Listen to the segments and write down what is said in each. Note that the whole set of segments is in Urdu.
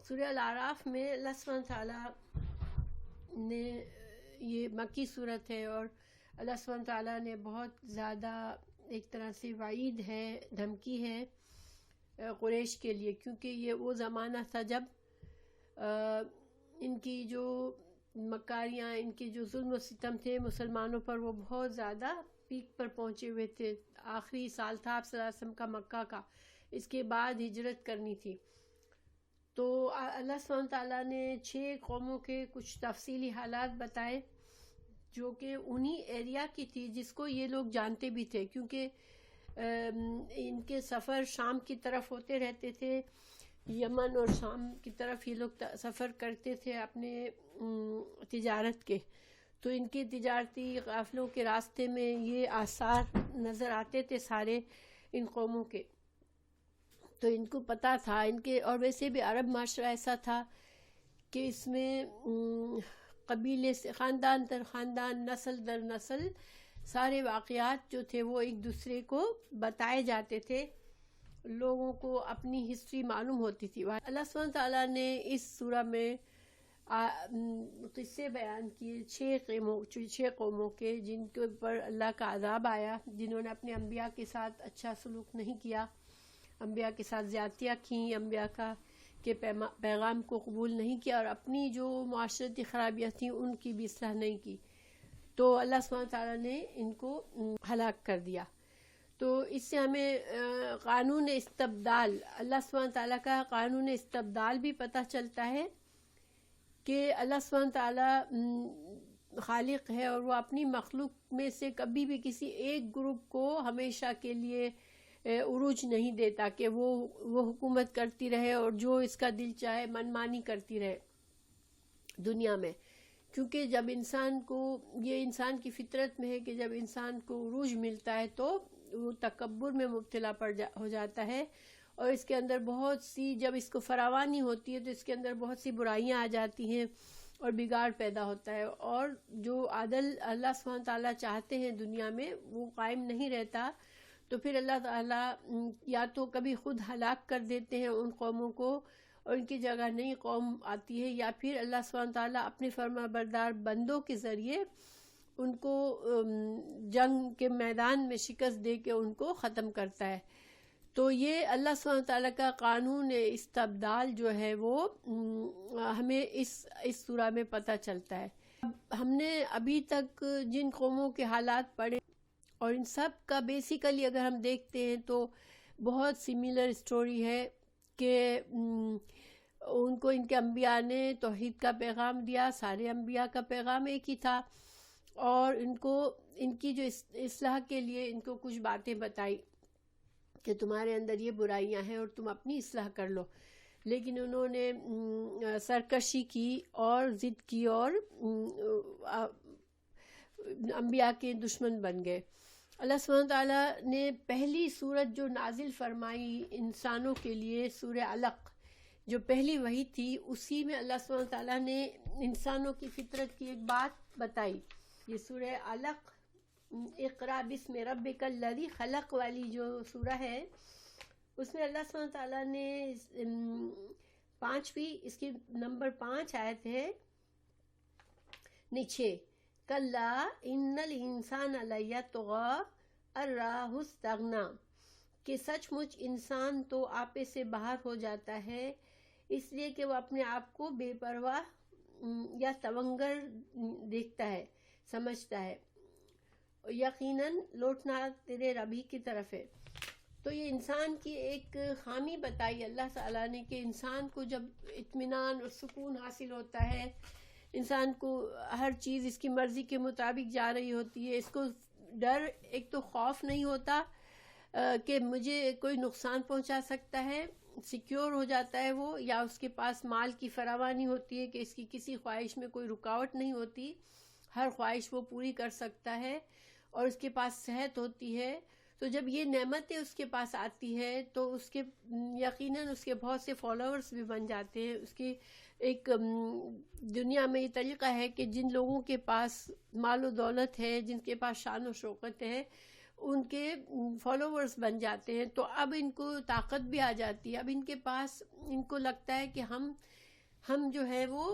سورہ الاعراف میں اللہ سبحانہ تعالیٰ نے، یہ مکی صورت ہے اور اللہ سبحانہ تعالیٰ نے بہت زیادہ ایک طرح سے وعید ہے، دھمکی ہے قریش کے لیے، کیونکہ یہ وہ زمانہ تھا جب ان کی جو مکاریاں، ان کے جو ظلم و ستم تھے مسلمانوں پر، وہ بہت زیادہ پیک پر پہنچے ہوئے تھے۔ آخری سال تھا آپ صلی اللہ علیہ وسلم کا مکہ کا، اس کے بعد ہجرت کرنی تھی۔ تو اللہ سبحانہ تعالیٰ نے 6 قوموں کے کچھ تفصیلی حالات بتائے جو کہ انہی ایریا کی تھی جس کو یہ لوگ جانتے بھی تھے، کیونکہ ان کے سفر شام کی طرف ہوتے رہتے تھے، یمن اور شام کی طرف یہ لوگ سفر کرتے تھے اپنے تجارت کے، تو ان کے تجارتی قافلوں کے راستے میں یہ آثار نظر آتے تھے سارے ان قوموں کے، تو ان کو پتہ تھا ان کے۔ اور ویسے بھی عرب معاشرہ ایسا تھا کہ اس میں قبیلے سے خاندان در خاندان، نسل در نسل سارے واقعات جو تھے وہ ایک دوسرے کو بتائے جاتے تھے، لوگوں کو اپنی ہسٹری معلوم ہوتی تھی۔ اللہ سبحانہ تعالیٰ نے اس سورہ میں قصے بیان کیے 6 قوموں کے، جن کے اوپر اللہ کا عذاب آیا، جنہوں نے اپنے انبیاء کے ساتھ اچھا سلوک نہیں کیا، انبیاء کے ساتھ زیادتیاں کیں، انبیاء کے پیغام کو قبول نہیں کیا، اور اپنی جو معاشرتی خرابیاں تھیں ان کی بھی اصلاح نہیں کی، تو اللہ سبحانہ تعالیٰ نے ان کو ہلاک کر دیا۔ تو اس سے ہمیں قانون استبدال، اللہ سبحانہ تعالیٰ کا قانون استبدال بھی پتہ چلتا ہے کہ اللہ سبحانہ تعالیٰ خالق ہے اور وہ اپنی مخلوق میں سے کبھی بھی کسی ایک گروپ کو ہمیشہ کے لیے عروج نہیں دیتا کہ وہ حکومت کرتی رہے اور جو اس کا دل چاہے منمانی کرتی رہے دنیا میں، کیونکہ جب انسان کو، یہ انسان کی فطرت میں ہے کہ جب انسان کو عروج ملتا ہے تو وہ تکبر میں مبتلا ہو جاتا ہے، اور اس کے اندر بہت سی، جب اس کو فراوانی ہوتی ہے تو اس کے اندر بہت سی برائیاں آ جاتی ہیں اور بگاڑ پیدا ہوتا ہے، اور جو عدل اللہ سبحانہ تعالیٰ چاہتے ہیں دنیا میں وہ قائم نہیں رہتا، تو پھر اللہ تعالیٰ یا تو کبھی خود ہلاک کر دیتے ہیں ان قوموں کو اور ان کی جگہ نئی قوم آتی ہے، یا پھر اللہ سبحانہ تعالیٰ اپنے فرما بردار بندوں کے ذریعے ان کو جنگ کے میدان میں شکست دے کے ان کو ختم کرتا ہے۔ تو یہ اللہ سبحانہ تعالیٰ کا قانون استبدال جو ہے وہ ہمیں اس سورہ میں پتہ چلتا ہے۔ ہم نے ابھی تک جن قوموں کے حالات پڑھے اور ان سب کا بیسیکلی اگر ہم دیکھتے ہیں تو بہت سملر اسٹوری ہے کہ ان کو ان کے انبیاء نے توحید کا پیغام دیا، سارے انبیاء کا پیغام ایک ہی تھا، اور ان کی جو اصلاح کے لیے ان کو کچھ باتیں بتائی کہ تمہارے اندر یہ برائیاں ہیں اور تم اپنی اصلاح کر لو، لیکن انہوں نے سرکشی کی اور ضد کی اور انبیاء کے دشمن بن گئے۔ اللہ سبحانہ تعالیٰ نے پہلی سورت جو نازل فرمائی انسانوں کے لیے، سورہ علق، جو پہلی وحی تھی، اسی میں اللہ سبحانہ تعالیٰ نے انسانوں کی فطرت کی ایک بات بتائی۔ یہ سورہ علق، اقرا بسم ربک الذی خلق والی جو سورہ ہے، اس میں اللہ سبحانہ تعالیٰ نے 5ویں، اس کی نمبر 5 آیت ہے، نیچے، کلا ان الانسان لیطغی ان رآہ استغنی، کہ سچ مچ انسان تو آپے سے باہر ہو جاتا ہے اس لیے کہ وہ اپنے آپ کو بے پرواہ یا تونگر دیکھتا ہے، سمجھتا ہے، یقیناً لوٹنا تیرے رب ہی کی طرف ہے۔ تو یہ انسان کی ایک خامی بتائی اللہ تعالیٰ نے کہ انسان کو جب اطمینان اور سکون حاصل ہوتا ہے، انسان کو ہر چیز اس کی مرضی کے مطابق جا رہی ہوتی ہے، اس کو ڈر، ایک تو خوف نہیں ہوتا کہ مجھے کوئی نقصان پہنچا سکتا ہے، سیکیور ہو جاتا ہے وہ، یا اس کے پاس مال کی فراوانی ہوتی ہے کہ اس کی کسی خواہش میں کوئی رکاوٹ نہیں ہوتی، ہر خواہش وہ پوری کر سکتا ہے، اور اس کے پاس صحت ہوتی ہے۔ تو جب یہ نعمتیں اس کے پاس آتی ہے تو اس کے یقیناً اس کے بہت سے فالوورز بھی بن جاتے ہیں۔ اس کی ایک دنیا میں یہ طریقہ ہے کہ جن لوگوں کے پاس مال و دولت ہے، جن کے پاس شان و شوکت ہے، ان کے فالوورز بن جاتے ہیں، تو اب ان کو طاقت بھی آ جاتی ہے. اب ان کے پاس، ان کو لگتا ہے کہ ہم جو ہے وہ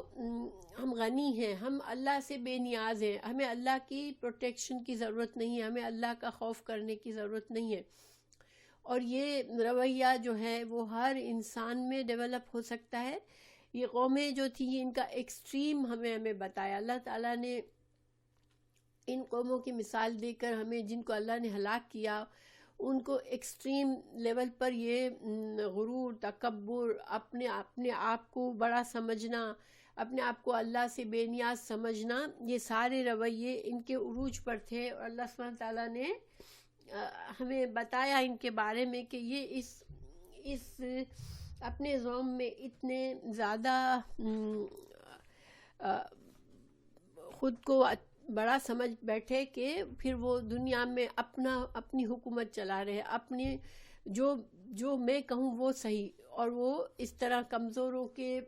ہم غنی ہیں، ہم اللہ سے بے نیاز ہیں، ہمیں اللہ کی پروٹیکشن کی ضرورت نہیں ہے، ہمیں اللہ کا خوف کرنے کی ضرورت نہیں ہے. اور یہ رویہ جو ہے وہ ہر انسان میں ڈیولپ ہو سکتا ہے. یہ قومیں جو تھیں ان کا ایکسٹریم ہمیں بتایا اللہ تعالیٰ نے. ان قوموں کی مثال دے کر ہمیں، جن کو اللہ نے ہلاک کیا، ان کو ایکسٹریم لیول پر یہ غرور، تکبر، اپنے آپ کو بڑا سمجھنا، اپنے آپ کو اللہ سے بے نیاز سمجھنا، یہ سارے رویے ان کے عروج پر تھے. اور اللہ سبحانہ تعالیٰ نے ہمیں بتایا ان کے بارے میں کہ یہ اس اپنے ذوم میں اتنے زیادہ خود کو بڑا سمجھ بیٹھے کہ پھر وہ دنیا میں اپنی حکومت چلا رہے، اپنی جو میں کہوں وہ صحیح، اور وہ اس طرح کمزوروں کے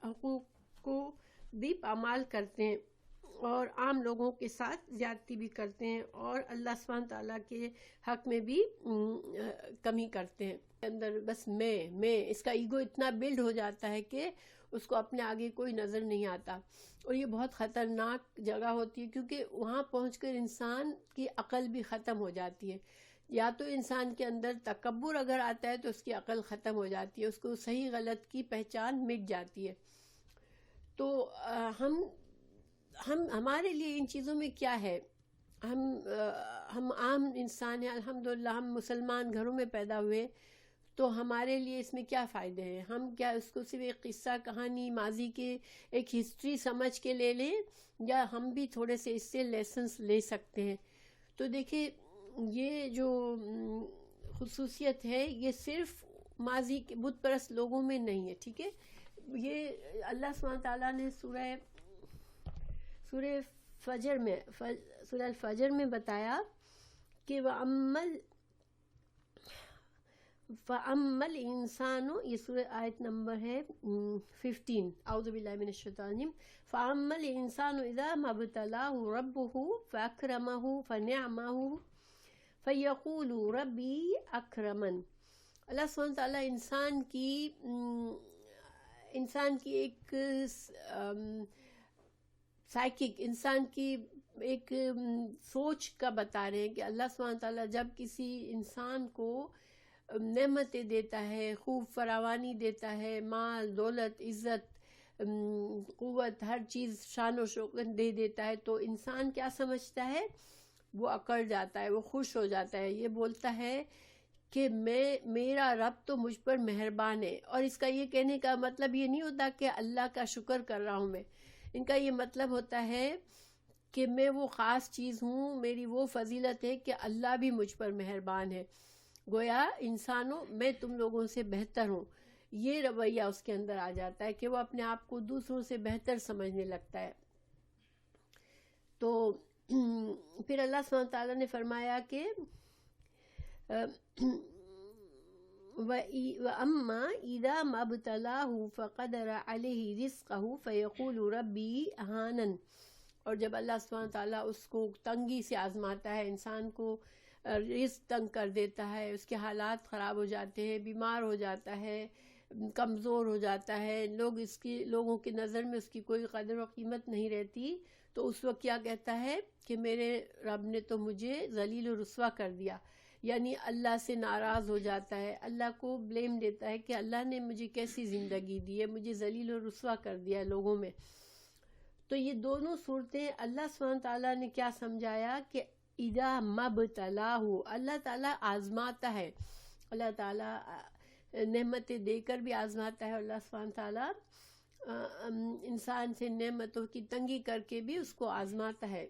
حقوق کو بھی پامال کرتے ہیں اور عام لوگوں کے ساتھ زیادتی بھی کرتے ہیں، اور اللہ سبحانہ تعالیٰ کے حق میں بھی کمی کرتے ہیں. اندر بس میں اس کا ایگو اتنا بلڈ ہو جاتا ہے کہ اس کو اپنے آگے کوئی نظر نہیں آتا. اور یہ بہت خطرناک جگہ ہوتی ہے، کیونکہ وہاں پہنچ کر انسان کی عقل بھی ختم ہو جاتی ہے. یا تو انسان کے اندر تکبر اگر آتا ہے تو اس کی عقل ختم ہو جاتی ہے، اس کو صحیح غلط کی پہچان مٹ جاتی ہے. تو ہمارے لیے ان چیزوں میں کیا ہے؟ ہم عام انسان ہیں، الحمدللہ ہم مسلمان گھروں میں پیدا ہوئے، تو ہمارے لیے اس میں کیا فائدے ہیں؟ ہم کیا اس کو صرف ایک قصہ کہانی، ماضی کے ایک ہسٹری سمجھ کے لے لیں، یا ہم بھی تھوڑے سے اس سے لیسنس لے سکتے ہیں؟ تو دیکھیں، یہ جو خصوصیت ہے یہ صرف ماضی کے بت پرست لوگوں میں نہیں ہے، ٹھیک ہے؟ یہ اللہ سبحانہ تعالیٰ نے سورہ الفجر میں بتایا کہ فَأَمَّا الْإِنسَانُ، یہ سورہ آیت نمبر ہے 15، اعوذ باللہ من الشیطان الرجیم. فَأَمَّا الْإِنسَانُ إِذَا مَا ابْتَلَاهُ رَبُّهُ فَأَكْرَمَهُ فَنَعَمَهُ فَيَقُولُ رَبِّي أَكْرَمَنِ. اللہ سبحانہ تعالیٰ انسان کی ایک سائیکک، انسان کی ایک سوچ کا بتا رہے ہیں کہ اللہ سبحانہ تعالیٰ جب کسی انسان کو نعمتیں دیتا ہے، خوب فراوانی دیتا ہے، مال، دولت، عزت، قوت، ہر چیز، شان و شوکت دے دیتا ہے، تو انسان کیا سمجھتا ہے؟ وہ اکڑ جاتا ہے، وہ خوش ہو جاتا ہے، یہ بولتا ہے کہ میرا رب تو مجھ پر مہربان ہے. اور اس کا یہ کہنے کا مطلب یہ نہیں ہوتا کہ اللہ کا شکر کر رہا ہوں میں. ان کا یہ مطلب ہوتا ہے کہ میں وہ خاص چیز ہوں، میری وہ فضیلت ہے کہ اللہ بھی مجھ پر مہربان ہے. گویا انسانوں، میں تم لوگوں سے بہتر ہوں. یہ رویہ اس کے اندر آ جاتا ہے کہ وہ اپنے آپ کو دوسروں سے بہتر سمجھنے لگتا ہے. تو پھر اللہ سبحانہ تعالیٰ نے فرمایا کہ وَأَمَّا إِذَا مَا ابْتَلَاهُ فَقَدَرَ عَلَيْهِ رِزْقَهُ فَيَقُولُ رَبِّي أَهَانَنِ. اور جب اللہ سبحانہ تعالیٰ اس کو تنگی سے آزماتا ہے، انسان کو رزق تنگ کر دیتا ہے، اس کے حالات خراب ہو جاتے ہیں، بیمار ہو جاتا ہے، کمزور ہو جاتا ہے، لوگوں کی نظر میں اس کی کوئی قدر و قیمت نہیں رہتی، تو اس وقت کیا کہتا ہے کہ میرے رب نے تو مجھے ذلیل و رسوا کر دیا. یعنی اللہ سے ناراض ہو جاتا ہے، اللہ کو بلیم دیتا ہے کہ اللہ نے مجھے کیسی زندگی دی ہے، مجھے ذلیل و رسوا کر دیا ہے لوگوں میں. تو یہ دونوں صورتیں اللہ سبحانہ تعالیٰ نے کیا سمجھایا کہ اذا ما ابتلاہ، اللہ تعالیٰ آزماتا ہے، اللہ تعالیٰ نعمتیں دے کر بھی آزماتا ہے، اور اللہ سبحانہ تعالیٰ انسان سے نعمتوں کی تنگی کر کے بھی اس کو آزماتا ہے.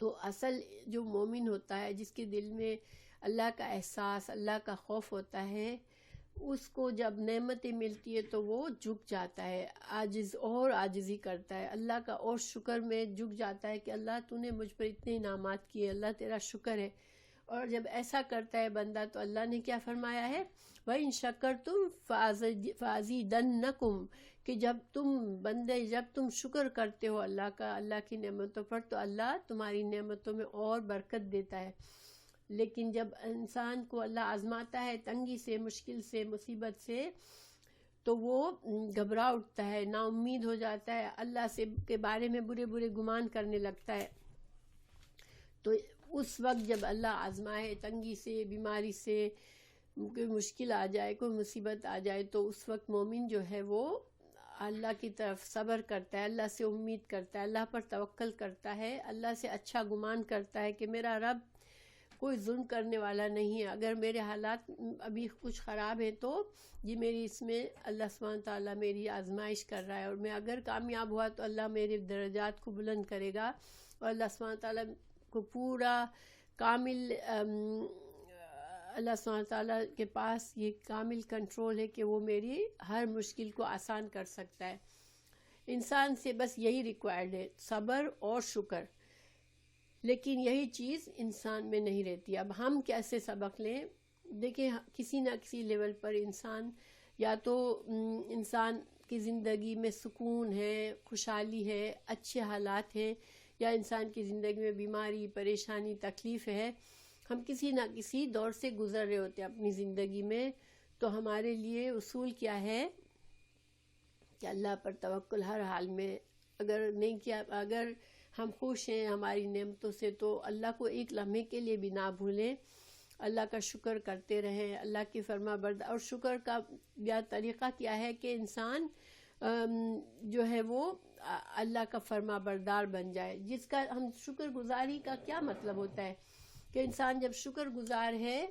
تو اصل جو مومن ہوتا ہے، جس کے دل میں اللہ کا احساس، اللہ کا خوف ہوتا ہے، اس کو جب نعمتیں ملتی ہے تو وہ جھک جاتا ہے، عاجزی کرتا ہے، اللہ کا اور شکر میں جھک جاتا ہے کہ اللہ تو نے مجھ پر اتنے انعامات کیے، اللہ تیرا شکر ہے. اور جب ایسا کرتا ہے بندہ تو اللہ نے کیا فرمایا ہے، وَإِن شَكَرْتُمْ فَأَزِيدَنَّكُمْ، کہ جب تم شکر کرتے ہو اللہ کا، اللہ کی نعمتوں پر، تو اللہ تمہاری نعمتوں میں اور برکت دیتا ہے۔ لیکن جب انسان کو اللہ آزماتا ہے تنگی سے، مشکل سے، مصیبت سے، تو وہ گھبرا اٹھتا ہے، نا امید ہو جاتا ہے، اللہ سے کے بارے میں برے برے گمان کرنے لگتا ہے۔ تو اس وقت جب اللہ آزمائے تنگی سے، بیماری سے، کوئی مشکل آ جائے، کوئی مصیبت آ جائے، تو اس وقت مومن جو ہے وہ اللہ کی طرف صبر کرتا ہے، اللہ سے امید کرتا ہے، اللہ پر توکل کرتا ہے، اللہ سے اچھا گمان کرتا ہے کہ میرا رب کوئی ظلم کرنے والا نہیں ہے۔ اگر میرے حالات ابھی کچھ خراب ہیں تو یہ میری اس میں اللہ سبحانہ تعالیٰ میری آزمائش کر رہا ہے، اور میں اگر کامیاب ہوا تو اللہ میرے درجات کو بلند کرے گا، اور اللہ سبحانہ تعالیٰ کو پورا کامل اللہ سبحانہ تعالیٰ کے پاس یہ کامل کنٹرول ہے کہ وہ میری ہر مشکل کو آسان کر سکتا ہے۔ انسان سے بس یہی ریکوائرڈ ہے، صبر اور شکر، لیکن یہی چیز انسان میں نہیں رہتی۔ اب ہم کیسے سبق لیں؟ دیکھیں، کسی نہ کسی لیول پر انسان یا تو انسان کی زندگی میں سکون ہے، خوشحالی ہے، اچھے حالات ہیں، یا انسان کی زندگی میں بیماری، پریشانی، تکلیف ہے۔ ہم کسی نہ کسی دور سے گزر رہے ہوتے ہیں اپنی زندگی میں، تو ہمارے لیے اصول کیا ہے کہ اللہ پر توکل ہر حال میں۔ اگر نہیں کیا، اگر ہم خوش ہیں ہماری نعمتوں سے، تو اللہ کو ایک لمحے کے لیے بھی نہ بھولیں، اللہ کا شکر کرتے رہیں، اللہ کی فرما بردار۔ اور شکر کا یا طریقہ کیا ہے کہ انسان جو ہے وہ اللہ کا فرما بردار بن جائے، جس کا ہم شکر گزاری کا کیا مطلب ہوتا ہے کہ انسان جب شکر گزار ہے،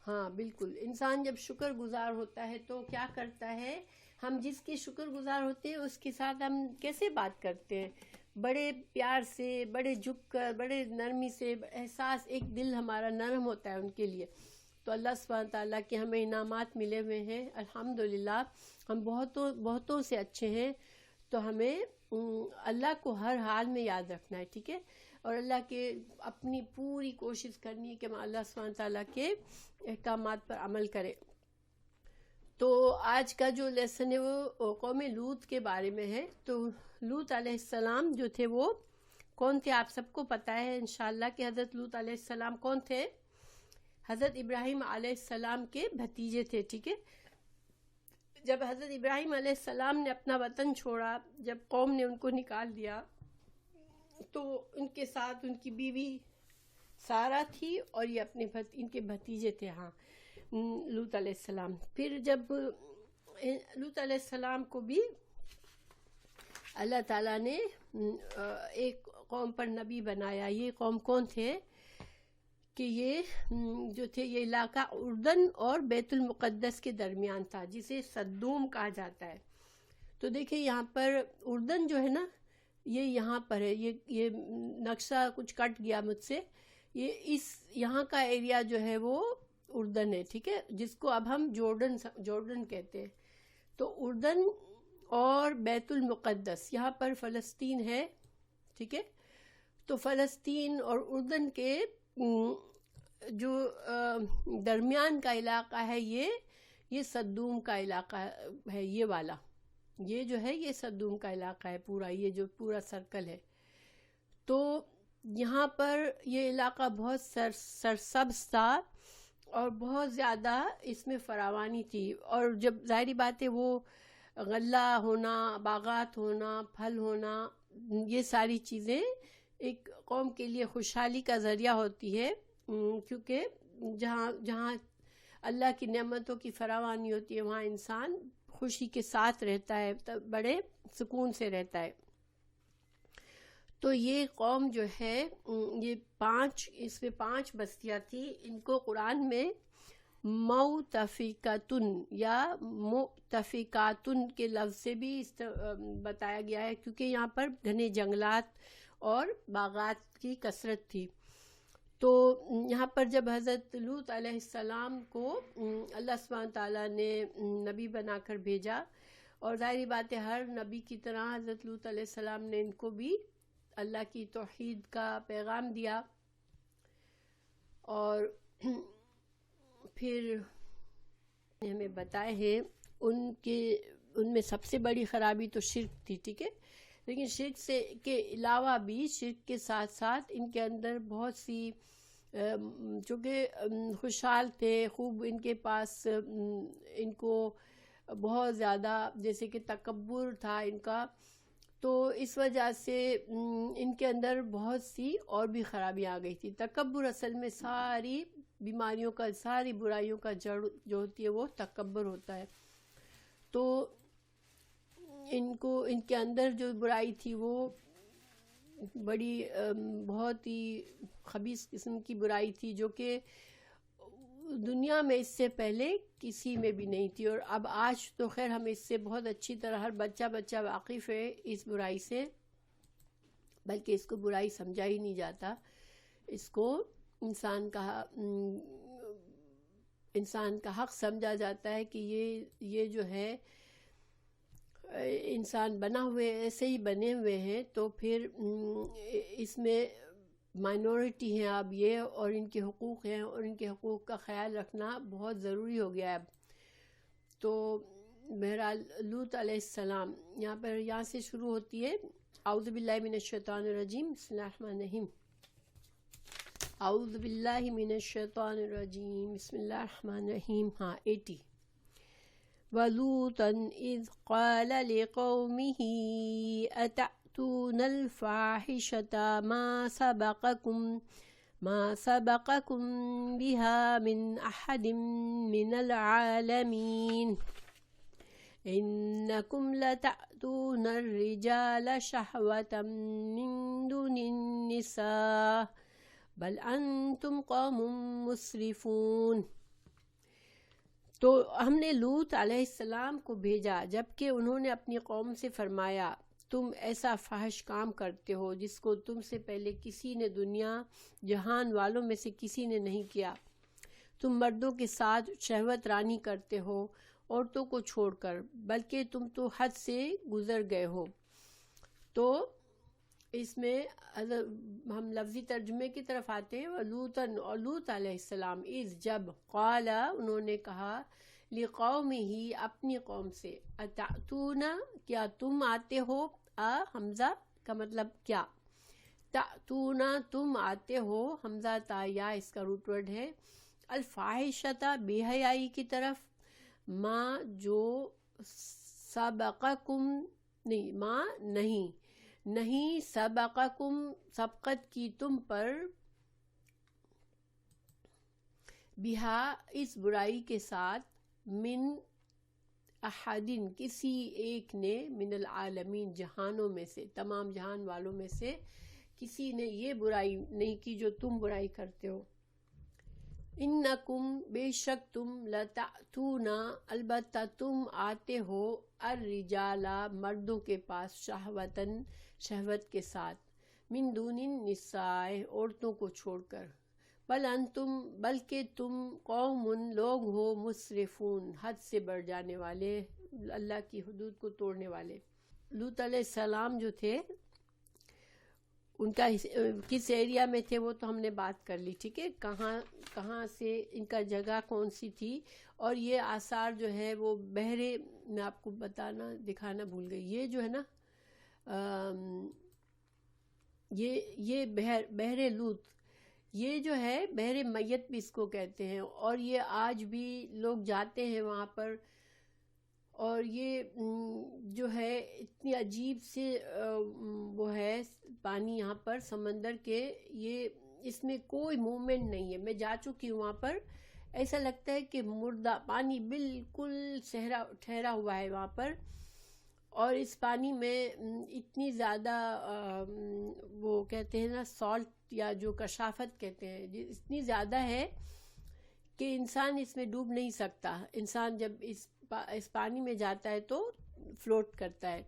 ہاں بالکل، انسان جب شکر گزار ہوتا ہے تو کیا کرتا ہے، ہم جس کے شکر گزار ہوتے ہیں اس کے ساتھ ہم کیسے بات کرتے ہیں، بڑے پیار سے، بڑے جھک کر، بڑے نرمی سے، احساس، ایک دل ہمارا نرم ہوتا ہے ان کے لیے۔ تو اللہ سبحانہ تعالیٰ کے ہمیں انعامات ملے ہوئے ہیں الحمدللہ، ہم بہتوں سے اچھے ہیں۔ تو ہمیں اللہ کو ہر حال میں یاد رکھنا ہے، ٹھیک ہے، اور اللہ کے اپنی پوری کوشش کرنی ہے کہ ہم اللہ سبحانہ تعالیٰ کے احکامات پر عمل کریں۔ تو آج کا جو لیسن ہے وہ قوم لوط کے بارے میں ہے۔ تو لوط علیہ السلام جو تھے وہ کون تھے؟ آپ سب کو پتہ ہے انشاءاللہ کہ حضرت لوط علیہ السلام کون تھے؟ حضرت ابراہیم علیہ السلام کے بھتیجے تھے، ٹھیک ہے۔ جب حضرت ابراہیم علیہ السلام نے اپنا وطن چھوڑا، جب قوم نے ان کو نکال دیا، تو ان کے ساتھ ان کی بیوی سارہ تھی، اور یہ ان کے بھتیجے تھے، ہاں، لوط علیہ السلام۔ پھر جب لوط علیہ السلام کو بھی اللہ تعالیٰ نے ایک قوم پر نبی بنایا۔ یہ قوم کون تھے کہ یہ جو تھے، یہ علاقہ اردن اور بیت المقدس کے درمیان تھا، جسے صدوم کہا جاتا ہے۔ تو دیکھیں یہاں پر اردن جو ہے نا، یہ یہاں پر ہے، یہ نقشہ کچھ کٹ گیا مجھ سے، یہاں کا ایریا جو ہے وہ اردن ہے، ٹھیک ہے، جس کو اب ہم جورڈن کہتے ہیں۔ تو اردن اور بیت المقدس، یہاں پر فلسطین ہے، ٹھیک ہے۔ تو فلسطین اور اردن کے جو درمیان کا علاقہ ہے، یہ صدوم کا علاقہ ہے، یہ والا، یہ جو ہے یہ صدوم کا علاقہ ہے پورا، یہ جو پورا سرکل ہے۔ تو یہاں پر یہ علاقہ بہت سرسبز تھا، اور بہت زیادہ اس میں فراوانی تھی، اور جب ظاہری بات ہے وہ غلہ ہونا، باغات ہونا، پھل ہونا، یہ ساری چیزیں ایک قوم کے لیے خوشحالی کا ذریعہ ہوتی ہے، کیونکہ جہاں اللہ کی نعمتوں کی فراوانی ہوتی ہے وہاں انسان خوشی کے ساتھ رہتا ہے، بڑے سکون سے رہتا ہے۔ تو یہ قوم جو ہے، اس میں 5 بستیاں تھیں۔ ان کو قرآن میں مؤتفقتن یا مؤتفقاتن کے لفظ سے بھی بتایا گیا ہے، کیونکہ یہاں پر گھنے جنگلات اور باغات کی کثرت تھی۔ تو یہاں پر جب حضرت لوط علیہ السلام کو اللہ سبحانہ تعالیٰ نے نبی بنا کر بھیجا، اور ظاہری بات ہے ہر نبی کی طرح حضرت لوط علیہ السلام نے ان کو بھی اللہ کی توحید کا پیغام دیا، اور پھر ہمیں بتائے ہیں ان میں سب سے بڑی خرابی تو شرک تھی، ٹھیک ہے، لیکن شرک سے کے علاوہ بھی شرک کے ساتھ ساتھ ان کے اندر بہت سی چونکہ خوشحال تھے، خوب ان کے پاس ان کو بہت زیادہ جیسے کہ تکبر تھا ان کا، تو اس وجہ سے ان کے اندر بہت سی اور بھی خرابیاں آ گئی تھی۔ تکبر اصل میں ساری بیماریوں کا، ساری برائیوں کا جڑ جو ہوتی ہے وہ تکبر ہوتا ہے۔ تو ان کے اندر جو برائی تھی وہ بڑی بہت ہی خبیث قسم کی برائی تھی، جو کہ دنیا میں اس سے پہلے کسی میں بھی نہیں تھی، اور اب آج تو خیر ہم اس سے بہت اچھی طرح ہر بچہ واقف ہے اس برائی سے، بلکہ اس کو برائی سمجھا ہی نہیں جاتا، اس کو انسان کا حق سمجھا جاتا ہے کہ یہ جو ہے انسان بنا ہوئے ایسے ہی بنے ہوئے ہیں، تو پھر اس میں مائنورٹی ہیں اب یہ، اور ان کے حقوق ہیں، اور ان کے حقوق کا خیال رکھنا بہت ضروری ہو گیا ہے اب۔ تو بہرحال لوط علیہ السلام یہاں سے شروع ہوتی ہے، اعوذ باللہ من الشیطان الرجیم، بسم اللہ الرحمن الرحیم، اعوذ باللہ من الشیطان الرجیم، بسم اللہ الرحمن الرحیم۔ 80 وَلُوطًا إِذْ قَالَ لِقَوْمِهِ أَتَأْتُونَ الْفَاحِشَةَ مَا سَبَقَكُمْ بِهَا مِنْ أَحَدٍ مِّنَ الْعَالَمِينَ إِنَّكُمْ لَتَأْتُونَ الرِّجَالَ شَهْوَةً مِّن دُونِ النِّسَاءِ بَلْ أَنْتُمْ قَوْمٌ مُسْرِفُونَ۔ تو ہم نے لوط علیہ السلام کو بھیجا، جبکہ انہوں نے اپنی قوم سے فرمایا، تم ایسا فحش کام کرتے ہو جس کو تم سے پہلے کسی نے دنیا جہان والوں میں سے کسی نے نہیں کیا۔ تم مردوں کے ساتھ شہوت رانی کرتے ہو عورتوں کو چھوڑ کر، بلکہ تم تو حد سے گزر گئے ہو۔ تو اس میں ہم لفظی ترجمے کی طرف آتے ہیں، وَلُوطًا، اور لوط علیہ السلام، اذ جب، قال انہوں نے کہا، لِقَوْمِهِ اپنی قوم سے، اتأتون کیا تم آتے ہو، حمزہ کا مطلب کیا، تأتون تم آتے ہو، حمزہ تا یا اس کا روٹ ورڈ ہے، الفاحشۃ بے حیائی کی طرف، ما جو، سبقکم نہیں سبقکم سبقت کی تم پر، بہا اس برائی کے ساتھ، من احدن کسی ایک نے، من العالمین جہانوں میں سے، تمام جہان والوں میں سے کسی نے یہ برائی نہیں کی جو تم برائی کرتے ہو۔ انکم بے شک تم، لتأتون البتہ تم آتے ہو، الرجال مردوں کے پاس، شہوتاً شہوت کے ساتھ، من دون النساء عورتوں کو چھوڑ کر، بل انتم بلکہ تم، قوم لوگ ہو، مسرفون حد سے بڑھ جانے والے، اللہ کی حدود کو توڑنے والے۔ لوط علیہ السلام جو تھے، ان کا کس ایریا میں تھے وہ تو ہم نے بات کر لی، ٹھیک ہے، کہاں سے ان کا جگہ کون سی تھی، اور یہ آثار جو ہے وہ بحرے، میں آپ کو دکھانا بھول گئی، یہ جو ہے نا یہ بحر لوط، یہ جو ہے بحر میت بھی اس کو کہتے ہیں، اور یہ آج بھی لوگ جاتے ہیں وہاں پر، اور یہ جو ہے اتنی عجیب سے وہ ہے پانی یہاں پر سمندر کے، یہ اس میں کوئی موومنٹ نہیں ہے، میں جا چکی ہوں وہاں پر، ایسا لگتا ہے کہ مردہ پانی بالکل ٹھہرا ہوا ہے وہاں پر، اور اس پانی میں اتنی زیادہ وہ کہتے ہیں نا سالٹ، یا جو کشافت کہتے ہیں، اتنی زیادہ ہے کہ انسان اس میں ڈوب نہیں سکتا، انسان جب اس پانی میں جاتا ہے تو فلوٹ کرتا ہے۔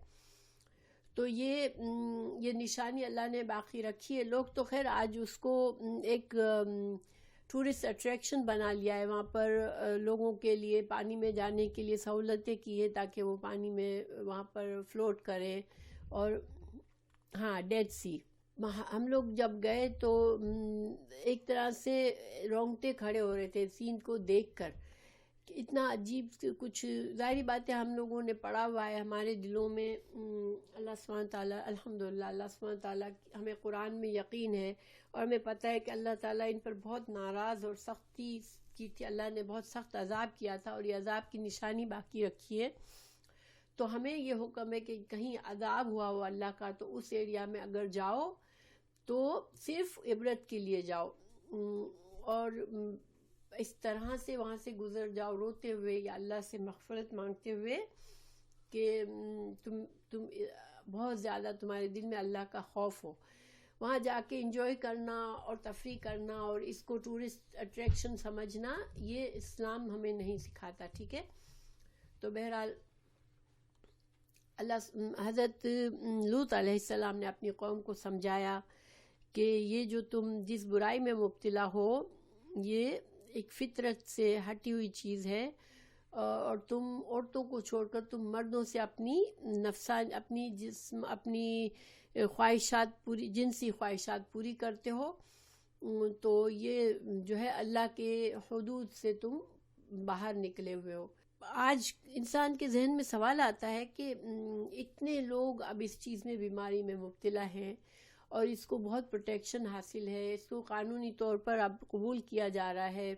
تو یہ نشانی اللہ نے باقی رکھی ہے، لوگ تو خیر آج اس کو ایک ٹورسٹ اٹریکشن بنا لیا ہے، وہاں پر لوگوں کے لیے پانی میں جانے کے لیے سہولتیں کی ہے تاکہ وہ پانی میں وہاں پر فلوٹ کریں، اور ہاں ڈیڈ سی، ہم لوگ جب گئے تو ایک طرح سے رونگٹے کھڑے ہو رہے تھے سین کو دیکھ کر، کہ اتنا عجیب کچھ، ظاہری بات ہے ہم لوگوں نے پڑھا ہوا ہے، ہمارے دلوں میں اللہ سبحانہ تعالیٰ، الحمدللہ اللہ سبحانہ تعالیٰ ہمیں قرآن میں یقین ہے، اور ہمیں پتہ ہے کہ اللہ تعالیٰ ان پر بہت ناراض اور سختی کی تھی، اللہ نے بہت سخت عذاب کیا تھا، اور یہ عذاب کی نشانی باقی رکھی ہے. تو ہمیں یہ حکم ہے کہ کہیں عذاب ہوا ہو اللہ کا تو اس ایریا میں اگر جاؤ تو صرف عبرت کے لیے جاؤ، اور اس طرح سے وہاں سے گزر جاؤ روتے ہوئے یا اللہ سے مغفرت مانگتے ہوئے کہ تم بہت زیادہ تمہارے دل میں اللہ کا خوف ہو. وہاں جا کے انجوائے کرنا اور تفریح کرنا اور اس کو ٹورسٹ اٹریکشن سمجھنا، یہ اسلام ہمیں نہیں سکھاتا. ٹھیک ہے، تو بہرحال حضرت لوط علیہ السلام نے اپنی قوم کو سمجھایا کہ یہ جو تم جس برائی میں مبتلا ہو یہ ایک فطرت سے ہٹی ہوئی چیز ہے، اور تم عورتوں کو چھوڑ کر تم مردوں سے اپنی اپنی جسم اپنی خواہشات پوری، جنسی خواہشات پوری کرتے ہو، تو یہ جو ہے اللہ کے حدود سے تم باہر نکلے ہوئے ہو. آج انسان کے ذہن میں سوال آتا ہے کہ اتنے لوگ اب اس چیز میں بیماری میں مبتلا ہیں اور اس کو بہت پروٹیکشن حاصل ہے، اس کو قانونی طور پر اب قبول کیا جا رہا ہے،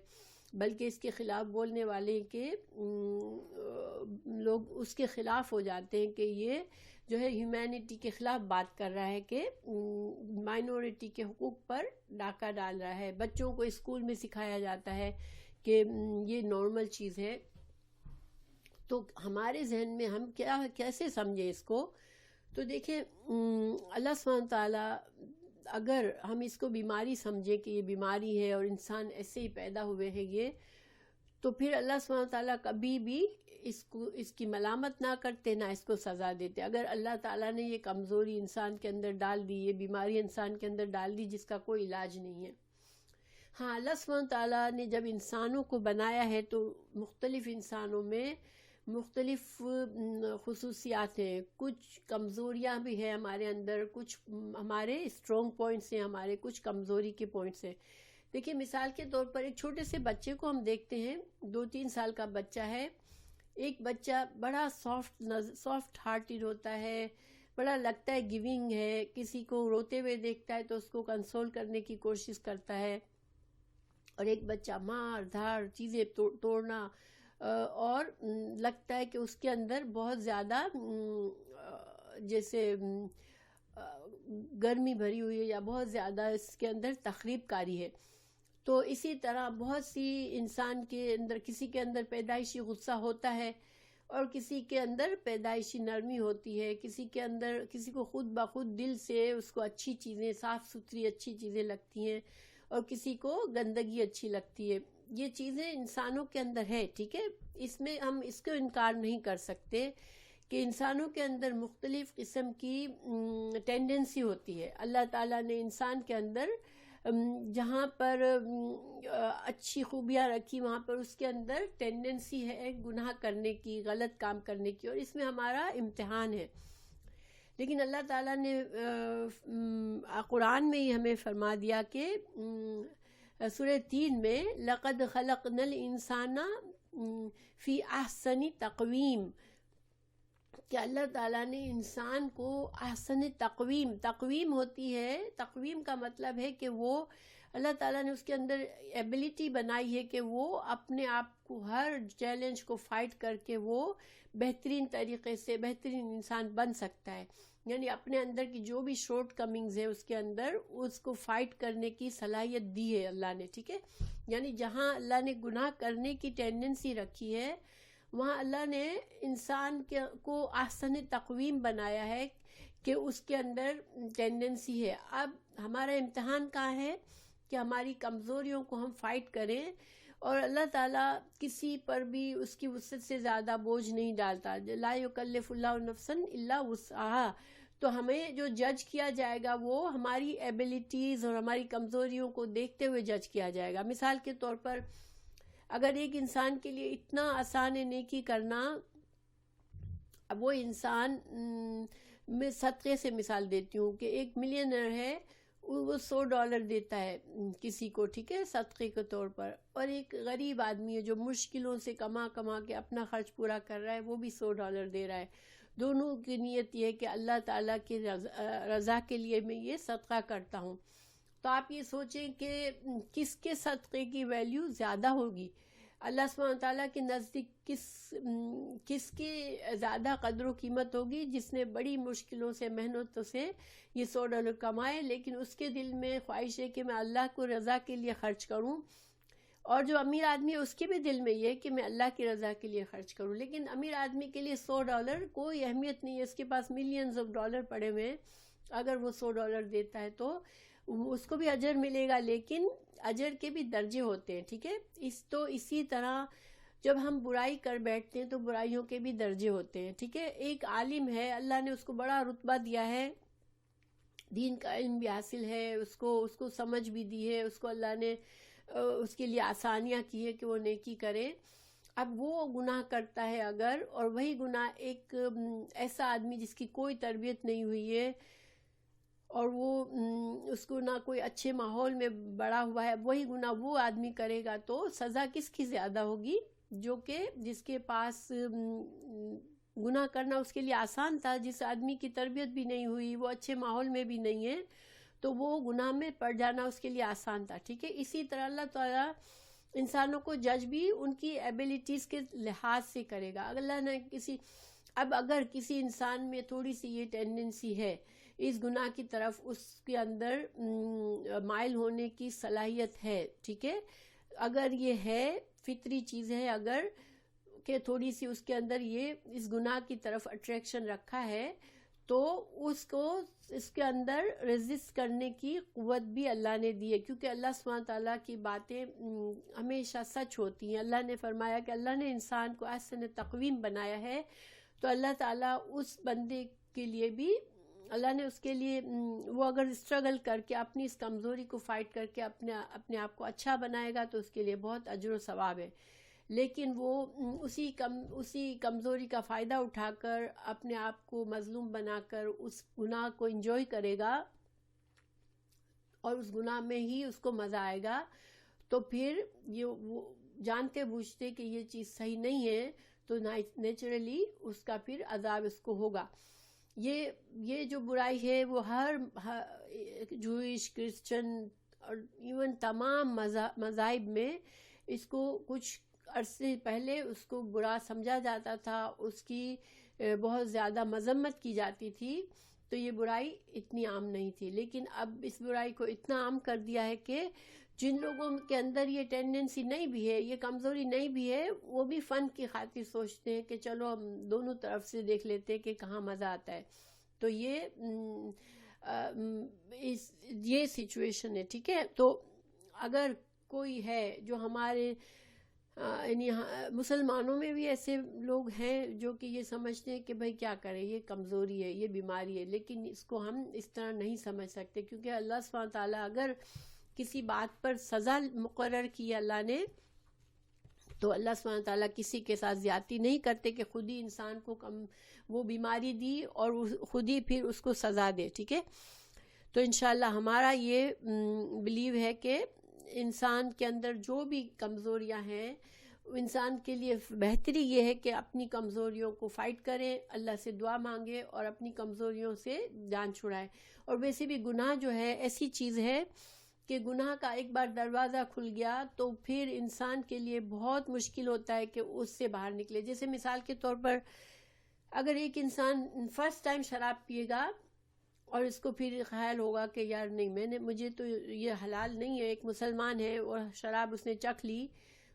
بلکہ اس کے خلاف بولنے والے کے لوگ اس کے خلاف ہو جاتے ہیں کہ یہ جو ہے ہیومینٹی کے خلاف بات کر رہا ہے، کہ مائنورٹی کے حقوق پر ڈاکہ ڈال رہا ہے. بچوں کو اسکول میں سکھایا جاتا ہے کہ یہ نارمل چیز ہے. تو ہمارے ذہن میں ہم کیسے سمجھیں اس کو؟ تو دیکھیں اللہ سبحانہ تعالیٰ اگر ہم اس کو بیماری سمجھیں کہ یہ بیماری ہے اور انسان ایسے ہی پیدا ہوئے ہیں یہ، تو پھر اللہ سبحانہ تعالیٰ کبھی بھی اس کی ملامت نہ کرتے، نہ اس کو سزا دیتے. اگر اللہ تعالیٰ نے یہ کمزوری انسان کے اندر ڈال دی، یہ بیماری انسان کے اندر ڈال دی جس کا کوئی علاج نہیں ہے. ہاں، اللہ سبحانہ تعالیٰ نے جب انسانوں کو بنایا ہے تو مختلف انسانوں میں مختلف خصوصیات ہیں، کچھ کمزوریاں بھی ہیں ہمارے اندر، کچھ ہمارے اسٹرانگ پوائنٹس ہیں، ہمارے کچھ کمزوری کے پوائنٹس ہیں. دیکھیں مثال کے طور پر ایک چھوٹے سے بچے کو ہم دیکھتے ہیں، 2-3 سال کا بچہ ہے، ایک بچہ بڑا سافٹ ہارٹڈ ہوتا ہے، بڑا لگتا ہے گیونگ ہے، کسی کو روتے ہوئے دیکھتا ہے تو اس کو کنسول کرنے کی کوشش کرتا ہے، اور ایک بچہ مار دھاڑ چیزیں توڑنا، اور لگتا ہے کہ اس کے اندر بہت زیادہ جیسے گرمی بھری ہوئی ہے یا بہت زیادہ اس کے اندر تخریب کاری ہے. تو اسی طرح بہت سی انسان کے اندر، کسی کے اندر پیدائشی غصہ ہوتا ہے اور کسی کے اندر پیدائشی نرمی ہوتی ہے، کسی کے اندر، کسی کو خود بخود دل سے اس کو اچھی چیزیں، صاف ستھری اچھی چیزیں لگتی ہیں، اور کسی کو گندگی اچھی لگتی ہے. یہ چیزیں انسانوں کے اندر ہے. ٹھیک ہے، اس میں ہم اس کو انکار نہیں کر سکتے کہ انسانوں کے اندر مختلف قسم کی ٹینڈنسی ہوتی ہے. اللہ تعالیٰ نے انسان کے اندر جہاں پر اچھی خوبیاں رکھی وہاں پر اس کے اندر ٹینڈنسی ہے گناہ کرنے کی، غلط کام کرنے کی، اور اس میں ہمارا امتحان ہے. لیکن اللہ تعالیٰ نے قرآن میں ہی ہمیں فرما دیا کہ سورہ 3 میں لَقَدْ خَلَقْنَا الْإِنسَانَ فِي أَحْسَنِ تَقْوِيمٍ، کہ اللہ تعالیٰ نے انسان کو احسن تقویم ہوتی ہے. تقویم کا مطلب ہے کہ وہ اللہ تعالیٰ نے اس کے اندر ایبلٹی بنائی ہے کہ وہ اپنے آپ کو ہر چیلنج کو فائٹ کر کے وہ بہترین طریقے سے بہترین انسان بن سکتا ہے. یعنی اپنے اندر کی جو بھی شارٹ کمنگز ہیں اس کے اندر اس کو فائٹ کرنے کی صلاحیت دی ہے اللہ نے. ٹھیک ہے، یعنی جہاں اللہ نے گناہ کرنے کی ٹینڈنسی رکھی ہے وہاں اللہ نے انسان کو احسن تقویم بنایا ہے کہ اس کے اندر ٹینڈنسی ہے. اب ہمارا امتحان کہاں ہے کہ ہماری کمزوریوں کو ہم فائٹ کریں، اور اللہ تعالیٰ کسی پر بھی اس کی وسعت سے زیادہ بوجھ نہیں ڈالتا. لا یکلف اللہ نفسا الا وسعہا. تو ہمیں جو جج کیا جائے گا وہ ہماری ایبلٹیز اور ہماری کمزوریوں کو دیکھتے ہوئے جج کیا جائے گا. مثال کے طور پر اگر ایک انسان کے لیے اتنا آسان ہے نیکی کرنا، اب وہ انسان میں صدقے سے مثال دیتی ہوں کہ ایک ملینئر ہے، وہ $100 دیتا ہے کسی کو، ٹھیک ہے، صدقے کے طور پر، اور ایک غریب آدمی ہے جو مشکلوں سے کما کے اپنا خرچ پورا کر رہا ہے، وہ بھی $100 دے رہا ہے۔ دونوں کی نیت یہ ہے کہ اللہ تعالیٰ کی رضا کے لیے میں یہ صدقہ کرتا ہوں۔ تو آپ یہ سوچیں کہ کس کے صدقے کی ویلیو زیادہ ہوگی، اللہ سبحانہ وتعالیٰ کے نزدیک کس کی زیادہ قدر و قیمت ہوگی، جس نے بڑی مشکلوں سے محنتوں سے یہ $100 کمائے، لیکن اس کے دل میں خواہش ہے کہ میں اللہ کو رضا کے لیے خرچ کروں، اور جو امیر آدمی ہے اس کے بھی دل میں یہ ہے کہ میں اللہ کی رضا کے لیے خرچ کروں، لیکن امیر آدمی کے لیے $100 کوئی اہمیت نہیں ہے، اس کے پاس ملینز آف ڈالر پڑے ہوئے ہیں، اگر وہ $100 دیتا ہے تو اس کو بھی اجر ملے گا، لیکن اجر کے بھی درجے ہوتے ہیں، ٹھیک ہے۔ اسی طرح جب ہم برائی کر بیٹھتے ہیں تو برائیوں کے بھی درجے ہوتے ہیں، ٹھیک ہے۔ ایک عالم ہے، اللہ نے اس کو بڑا رتبہ دیا ہے، دین کا علم بھی حاصل ہے، اس کو سمجھ بھی دی ہے، اس کو اللہ نے اس کے لیے آسانیاں کی ہے کہ وہ نیکی کرے۔ اب وہ گناہ کرتا ہے اگر، اور وہی گناہ ایک ایسا آدمی جس کی کوئی تربیت نہیں ہوئی ہے اور وہ اس کو نہ کوئی اچھے ماحول میں بڑا ہوا ہے، وہی گناہ وہ آدمی کرے گا تو سزا کس کی زیادہ ہوگی؟ جو کہ جس کے پاس گناہ کرنا اس کے لیے آسان تھا، جس آدمی کی تربیت بھی نہیں ہوئی، وہ اچھے ماحول میں بھی نہیں ہے، تو وہ گناہ میں پڑ جانا اس کے لیے آسان تھا، ٹھیک ہے۔ اسی طرح اللہ تعالیٰ انسانوں کو جج بھی ان کی ایبیلٹیز کے لحاظ سے کرے گا۔ اللہ نے اگر کسی انسان میں تھوڑی سی یہ ٹینڈنسی ہے اس گناہ کی طرف، اس کے اندر مائل ہونے کی صلاحیت ہے، ٹھیک ہے، اگر یہ ہے فطری چیز ہے، اگر کہ تھوڑی سی اس کے اندر یہ اس گناہ کی طرف اٹریکشن رکھا ہے، تو اس کو اس کے اندر ریزسٹ کرنے کی قوت بھی اللہ نے دی ہے، کیونکہ اللہ سبحانہ تعالیٰ کی باتیں ہمیشہ سچ ہوتی ہیں۔ اللہ نے فرمایا کہ اللہ نے انسان کو احسن تقویم بنایا ہے، تو اللہ تعالیٰ اس بندے کے لیے بھی، اللہ نے اس کے لیے، وہ اگر اسٹرگل کر کے اپنی اس کمزوری کو فائٹ کر کے اپنے آپ کو اچھا بنائے گا تو اس کے لیے بہت اجر و ثواب ہے، لیکن وہ اسی کمزوری کا فائدہ اٹھا کر اپنے آپ کو مظلوم بنا کر اس گناہ کو انجوائے کرے گا اور اس گناہ میں ہی اس کو مزہ آئے گا، تو پھر وہ جانتے بوجھتے کہ یہ چیز صحیح نہیں ہے، تو نیچرلی اس کا پھر عذاب اس کو ہوگا۔ یہ جو برائی ہے وہ ہر جوئش، کرسچن اور ایون تمام مذاہب میں اس کو کچھ عرصے پہلے اس کو برا سمجھا جاتا تھا، اس کی بہت زیادہ مذمت کی جاتی تھی، تو یہ برائی اتنی عام نہیں تھی، لیکن اب اس برائی کو اتنا عام کر دیا ہے کہ جن لوگوں کے اندر یہ ٹینڈنسی نہیں بھی ہے، یہ کمزوری نہیں بھی ہے، وہ بھی فن کی خاطر سوچتے ہیں کہ چلو ہم دونوں طرف سے دیکھ لیتے ہیں کہ کہاں مزہ آتا ہے، تو یہ سچویشن ہے، ٹھیک ہے۔ تو اگر کوئی ہے جو ہمارے یعنی مسلمانوں میں بھی ایسے لوگ ہیں جو کہ یہ سمجھتے ہیں کہ بھئی کیا کریں، یہ کمزوری ہے، یہ بیماری ہے، لیکن اس کو ہم اس طرح نہیں سمجھ سکتے، کیونکہ اللہ سبحانہ تعالیٰ اگر کسی بات پر سزا مقرر کی اللہ نے، تو اللہ سبحانہ تعالیٰ کسی کے ساتھ زیادتی نہیں کرتے کہ خود ہی انسان کو وہ بیماری دی اور خود ہی پھر اس کو سزا دے، ٹھیک ہے۔ تو انشاءاللہ ہمارا یہ بلیو ہے کہ انسان کے اندر جو بھی کمزوریاں ہیں، انسان کے لیے بہتری یہ ہے کہ اپنی کمزوریوں کو فائٹ کریں، اللہ سے دعا مانگے اور اپنی کمزوریوں سے جان چھڑائے۔ اور ویسے بھی گناہ جو ہے ایسی چیز ہے کہ گناہ کا ایک بار دروازہ کھل گیا تو پھر انسان کے لیے بہت مشکل ہوتا ہے کہ اس سے باہر نکلے۔ جیسے مثال کے طور پر اگر ایک انسان فرسٹ ٹائم شراب پیے گا اور اس کو پھر خیال ہوگا کہ یار نہیں، مجھے تو یہ حلال نہیں ہے، ایک مسلمان ہے اور شراب اس نے چکھ لی،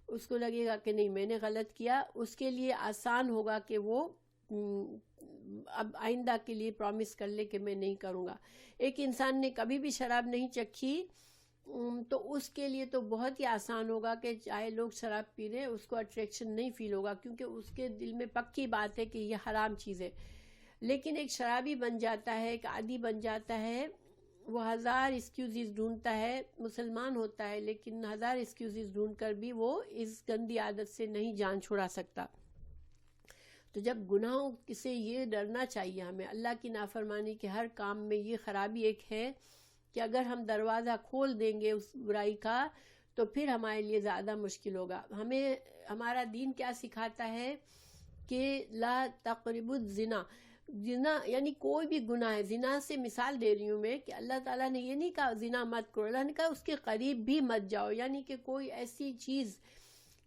اس کو لگے گا کہ نہیں میں نے غلط کیا، اس کے لیے آسان ہوگا کہ وہ اب آئندہ کے لیے پرومس کر لے کہ میں نہیں کروں گا۔ ایک انسان نے کبھی بھی شراب نہیں چکھی تو اس کے لیے تو بہت ہی آسان ہوگا کہ چاہے لوگ شراب پی رہے اس کو اٹریکشن نہیں فیل ہوگا، کیونکہ اس کے دل میں پکی بات ہے کہ یہ حرام چیز ہے۔ لیکن ایک شرابی بن جاتا ہے، ایک عادی بن جاتا ہے، وہ ہزار ایکسکیوزز ڈھونڈتا ہے، مسلمان ہوتا ہے لیکن ہزار ایکسکیوزز ڈھونڈ کر بھی وہ اس گندی عادت سے نہیں جان چھڑا سکتا۔ تو جب گناہوں سے یہ ڈرنا چاہیے ہمیں، اللہ کی نافرمانی کے ہر کام میں یہ خرابی ایک ہے کہ اگر ہم دروازہ کھول دیں گے اس برائی کا تو پھر ہمارے لیے زیادہ مشکل ہوگا. ہمیں ہمارا دین کیا سکھاتا ہے کہ لا تقربوا الزنا، زنا یعنی کوئی بھی گناہ ہے. زنا سے مثال دے رہی ہوں میں کہ اللہ تعالیٰ نے یہ نہیں کہا زنا مت کرو، اللہ نے کہا اس کے قریب بھی مت جاؤ. یعنی کہ کوئی ایسی چیز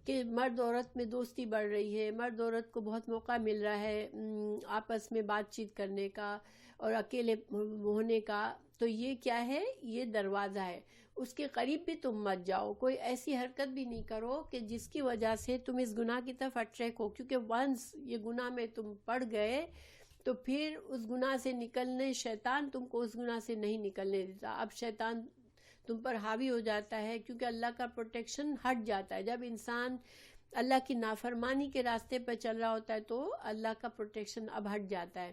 کہ مرد عورت میں دوستی بڑھ رہی ہے، مرد عورت کو بہت موقع مل رہا ہے آپس میں بات چیت کرنے کا اور اکیلے ہونے کا، تو یہ کیا ہے؟ یہ دروازہ ہے، اس کے قریب بھی تم مت جاؤ. کوئی ایسی حرکت بھی نہیں کرو کہ جس کی وجہ سے تم اس گناہ کی طرف اٹریکٹ ہو، کیونکہ ونس یہ گناہ میں تم پڑ گئے تو پھر اس گناہ سے نکلنے، شیطان تم کو اس گناہ سے نہیں نکلنے دیتا. اب شیطان تم پر حاوی ہو جاتا ہے کیونکہ اللہ کا پروٹیکشن ہٹ جاتا ہے. جب انسان اللہ کی نافرمانی کے راستے پر چل رہا ہوتا ہے تو اللہ کا پروٹیکشن اب ہٹ جاتا ہے.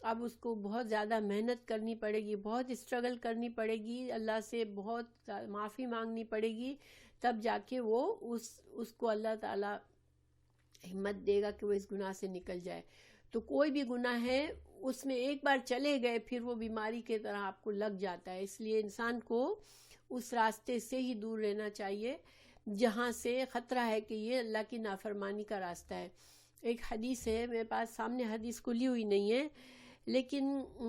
اب اس کو بہت زیادہ محنت کرنی پڑے گی، بہت اسٹرگل کرنی پڑے گی، اللہ سے بہت معافی مانگنی پڑے گی، تب جا کے وہ اس کو اللہ تعالیٰ ہمت دے گا کہ وہ اس گناہ سے نکل جائے. تو کوئی بھی گناہ ہے اس میں ایک بار چلے گئے پھر وہ بیماری کی طرح آپ کو لگ جاتا ہے. اس لیے انسان کو اس راستے سے ہی دور رہنا چاہیے جہاں سے خطرہ ہے کہ یہ اللہ کی نافرمانی کا راستہ ہے. ایک حدیث ہے، میرے پاس سامنے حدیث کھلی ہوئی نہیں ہے، لیکن رسول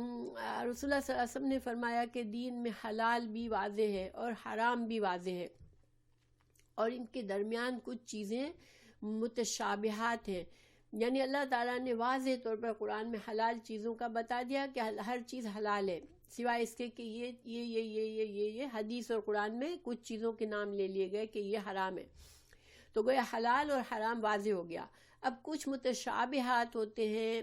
اللہ صلی اللہ علیہ وسلم نے فرمایا کہ دین میں حلال بھی واضح ہے اور حرام بھی واضح ہے، اور ان کے درمیان کچھ چیزیں متشابہات ہیں. یعنی اللہ تعالیٰ نے واضح طور پر قرآن میں حلال چیزوں کا بتا دیا کہ ہر چیز حلال ہے، سوائے اس کے کہ یہ حدیث اور قرآن میں کچھ چیزوں کے نام لے لیے گئے کہ یہ حرام ہے. تو گویا حلال اور حرام واضح ہو گیا. اب کچھ متشابہات ہوتے ہیں،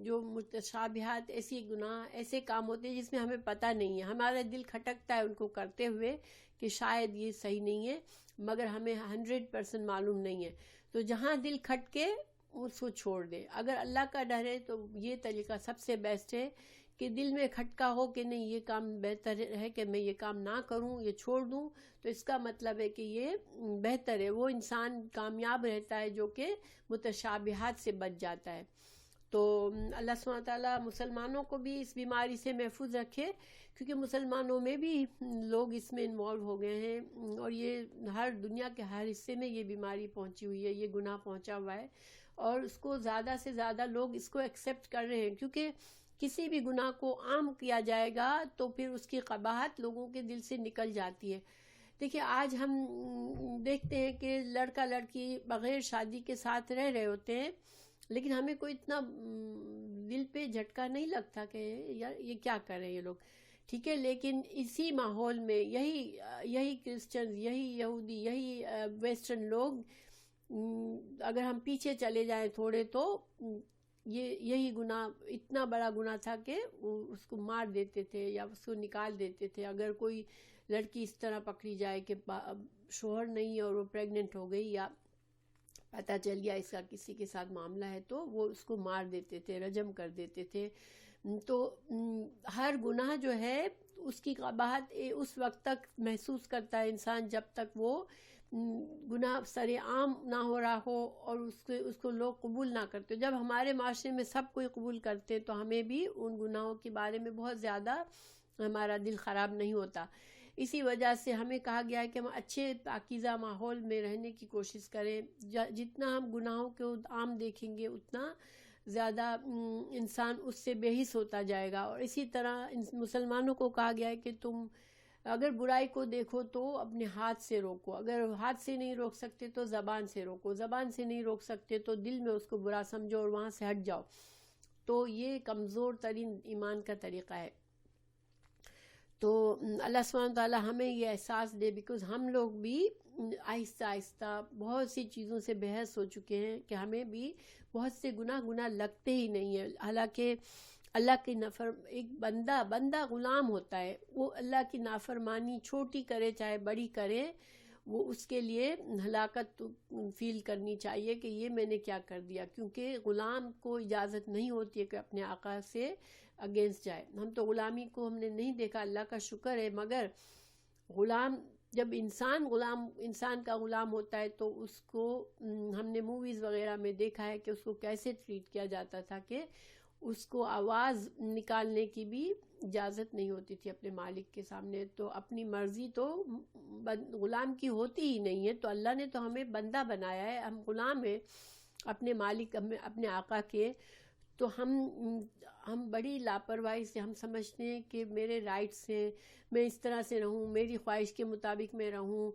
جو متشابہات ایسی گناہ ایسے کام ہوتے ہیں جس میں ہمیں پتہ نہیں ہے، ہمارا دل کھٹکتا ہے ان کو کرتے ہوئے کہ شاید یہ صحیح نہیں ہے، مگر ہمیں 100% معلوم نہیں ہے. تو جہاں دل کھٹکے اس کو چھوڑ دے. اگر اللہ کا ڈر ہے تو یہ طریقہ سب سے بیسٹ ہے کہ دل میں کھٹکا ہو کہ نہیں یہ کام بہتر ہے کہ میں یہ کام نہ کروں، یہ چھوڑ دوں، تو اس کا مطلب ہے کہ یہ بہتر ہے. وہ انسان کامیاب رہتا ہے جو کہ متشابہات سے بچ جاتا ہے. تو اللہ سبحانہ تعالیٰ مسلمانوں کو بھی اس بیماری سے محفوظ رکھے، کیونکہ مسلمانوں میں بھی لوگ اس میں انوالو ہو گئے ہیں اور یہ ہر دنیا کے ہر حصے میں یہ بیماری پہنچی ہوئی ہے، یہ گناہ پہنچا ہوا ہے، اور اس کو زیادہ سے زیادہ لوگ اس کو ایکسیپٹ کر رہے ہیں. کیونکہ کسی بھی گناہ کو عام کیا جائے گا تو پھر اس کی قباحت لوگوں کے دل سے نکل جاتی ہے. دیکھیے آج ہم دیکھتے ہیں کہ لڑکا لڑکی بغیر شادی کے ساتھ رہ رہے ہوتے ہیں، لیکن ہمیں کوئی اتنا دل پہ جھٹکا نہیں لگتا کہ یار یہ کیا کر رہے ہیں یہ لوگ، ٹھیک ہے. لیکن اسی ماحول میں یہی کرسچنز، یہی یہودی، یہی ویسٹرن لوگ، اگر ہم پیچھے چلے جائیں تھوڑے تو یہی گناہ اتنا بڑا گناہ تھا کہ اس کو مار دیتے تھے یا اس کو نکال دیتے تھے. اگر کوئی لڑکی اس طرح پکڑی جائے کہ شوہر نہیں اور وہ پریگننٹ ہو گئی یا پتہ چل گیا اس کا کسی کے ساتھ معاملہ ہے تو وہ اس کو مار دیتے تھے، رجم کر دیتے تھے. تو ہر گناہ جو ہے اس کی قباحت اس وقت تک محسوس کرتا ہے انسان جب تک وہ گناہ سر عام نہ ہو رہا ہو اور اس کو لوگ قبول نہ کرتے. جب ہمارے معاشرے میں سب کوئی قبول کرتے تو ہمیں بھی ان گناہوں کے بارے میں بہت زیادہ ہمارا دل خراب نہیں ہوتا. اسی وجہ سے ہمیں کہا گیا ہے کہ ہم اچھے پاکیزہ ماحول میں رہنے کی کوشش کریں. جتنا ہم گناہوں کو عام دیکھیں گے اتنا زیادہ انسان اس سے بے حس ہوتا جائے گا. اور اسی طرح مسلمانوں کو کہا گیا ہے کہ تم اگر برائی کو دیکھو تو اپنے ہاتھ سے روکو، اگر ہاتھ سے نہیں روک سکتے تو زبان سے روکو، زبان سے نہیں روک سکتے تو دل میں اس کو برا سمجھو اور وہاں سے ہٹ جاؤ. تو یہ کمزور ترین ایمان کا طریقہ ہے. تو اللہ سبحانہ تعالیٰ ہمیں یہ احساس دے، بیکاز ہم لوگ بھی آہستہ آہستہ بہت سی چیزوں سے بحث ہو چکے ہیں کہ ہمیں بھی بہت سے گناہ لگتے ہی نہیں ہیں. حالانکہ اللہ کی ایک بندہ غلام ہوتا ہے، وہ اللہ کی نافرمانی چھوٹی کرے چاہے بڑی کرے، وہ اس کے لیے ہلاکت فیل کرنی چاہیے کہ یہ میں نے کیا کر دیا. کیونکہ غلام کو اجازت نہیں ہوتی ہے کہ اپنے آقا سے اگینسٹ جائے. ہم تو غلامی کو ہم نے نہیں دیکھا، اللہ کا شکر ہے، مگر غلام جب انسان کا غلام ہوتا ہے تو اس کو ہم نے موویز وغیرہ میں دیکھا ہے کہ اس کو کیسے ٹریٹ کیا جاتا تھا کہ اس کو آواز نکالنے کی بھی اجازت نہیں ہوتی تھی اپنے مالک کے سامنے. تو اپنی مرضی تو غلام کی ہوتی ہی نہیں ہے. تو اللہ نے تو ہمیں بندہ بنایا ہے, ہم غلام ہیں اپنے مالک اپنے آقا کے. تو ہم بڑی لاپرواہی سے ہم سمجھتے ہیں کہ میرے رائٹس ہیں, میں اس طرح سے رہوں, میری خواہش کے مطابق میں رہوں.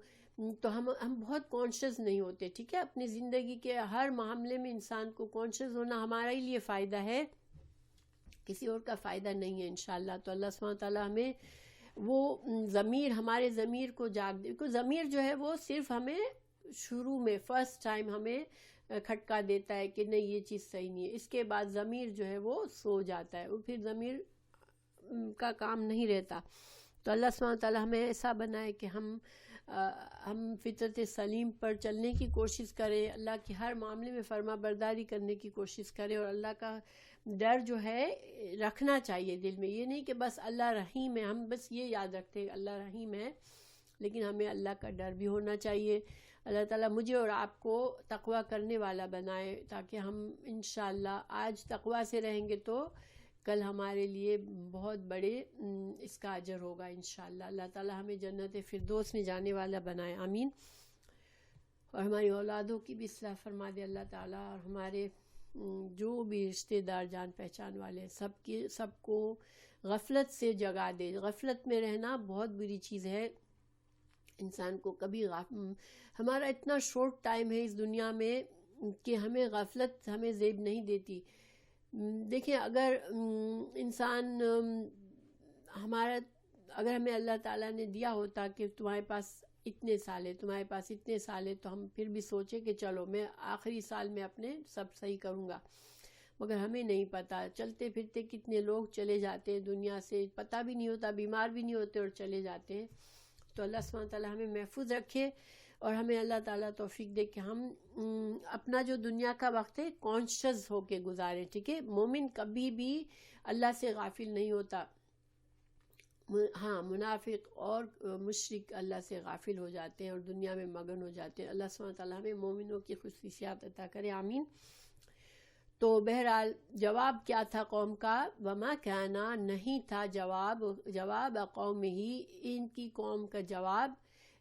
تو ہم بہت کانشیس نہیں ہوتے. ٹھیک ہے, اپنی زندگی کے ہر معاملے میں انسان کو کانشیس ہونا ہمارا ہی لیے فائدہ ہے, کسی اور کا فائدہ نہیں ہے انشاءاللہ. تو اللہ سبحانہ تعالیٰ ہمیں وہ ضمیر, ہمارے ضمیر کو جاگ دے. کیونکہ ضمیر جو ہے وہ صرف ہمیں شروع میں فرسٹ ٹائم ہمیں کھٹکا دیتا ہے کہ نہیں یہ چیز صحیح نہیں ہے. اس کے بعد ضمیر جو ہے وہ سو جاتا ہے, وہ پھر ضمیر کا کام نہیں رہتا. تو اللہ سبحانہ تعالیٰ ہمیں ایسا بنائے کہ ہم فطرت سلیم پر چلنے کی کوشش کریں, اللہ کی ہر معاملے میں فرما برداری کرنے کی کوشش کریں, اور اللہ کا ڈر جو ہے رکھنا چاہیے دل میں. یہ نہیں کہ بس اللہ رحیم ہے, ہم بس یہ یاد رکھتے ہیں اللہ رحیم ہے, لیکن ہمیں اللہ کا ڈر بھی ہونا چاہیے. اللہ تعالیٰ مجھے اور آپ کو تقوی کرنے والا بنائے, تاکہ ہم انشاءاللہ آج تقوی سے رہیں گے تو کل ہمارے لیے بہت بڑے اس کا اجر ہوگا انشاءاللہ. اللہ تعالیٰ ہمیں جنت فردوس میں جانے والا بنائے, آمین. اور ہماری اولادوں کی بھی اصلاح فرما دے اللہ تعالیٰ, اور ہمارے جو بھی رشتہ دار جان پہچان والے سب کو غفلت سے جگا دے. غفلت میں رہنا بہت بری چیز ہے. انسان کو کبھی ہمارا اتنا شارٹ ٹائم ہے اس دنیا میں کہ ہمیں غفلت ہمیں زیب نہیں دیتی. دیکھیں, اگر انسان اگر ہمیں اللہ تعالیٰ نے دیا ہوتا کہ تمہارے پاس اتنے سال ہے, تو ہم پھر بھی سوچیں کہ چلو میں آخری سال میں اپنے سب صحیح کروں گا. مگر ہمیں نہیں پتا, چلتے پھرتے کتنے لوگ چلے جاتے ہیں دنیا سے, پتہ بھی نہیں ہوتا, بیمار بھی نہیں ہوتے اور چلے جاتے ہیں. تو اللہ سبحانہ تعالیٰ ہمیں محفوظ رکھے, اور ہمیں اللہ تعالیٰ توفیق دے کہ ہم اپنا جو دنیا کا وقت ہے کانشیس ہو کے گزاریں. ٹھیک ہے, مومن کبھی بھی اللہ سے غافل نہیں ہوتا. ہاں, منافق اور مشرک اللہ سے غافل ہو جاتے ہیں اور دنیا میں مگن ہو جاتے ہیں. اللہ سبحانہ تعالیٰ ہمیں مومنوں کی خصوصیات عطا کرے, آمین. تو بہرحال جواب کیا تھا قوم کا؟ وما کہنا نہیں تھا جواب قوم ہی, ان کی قوم کا جواب,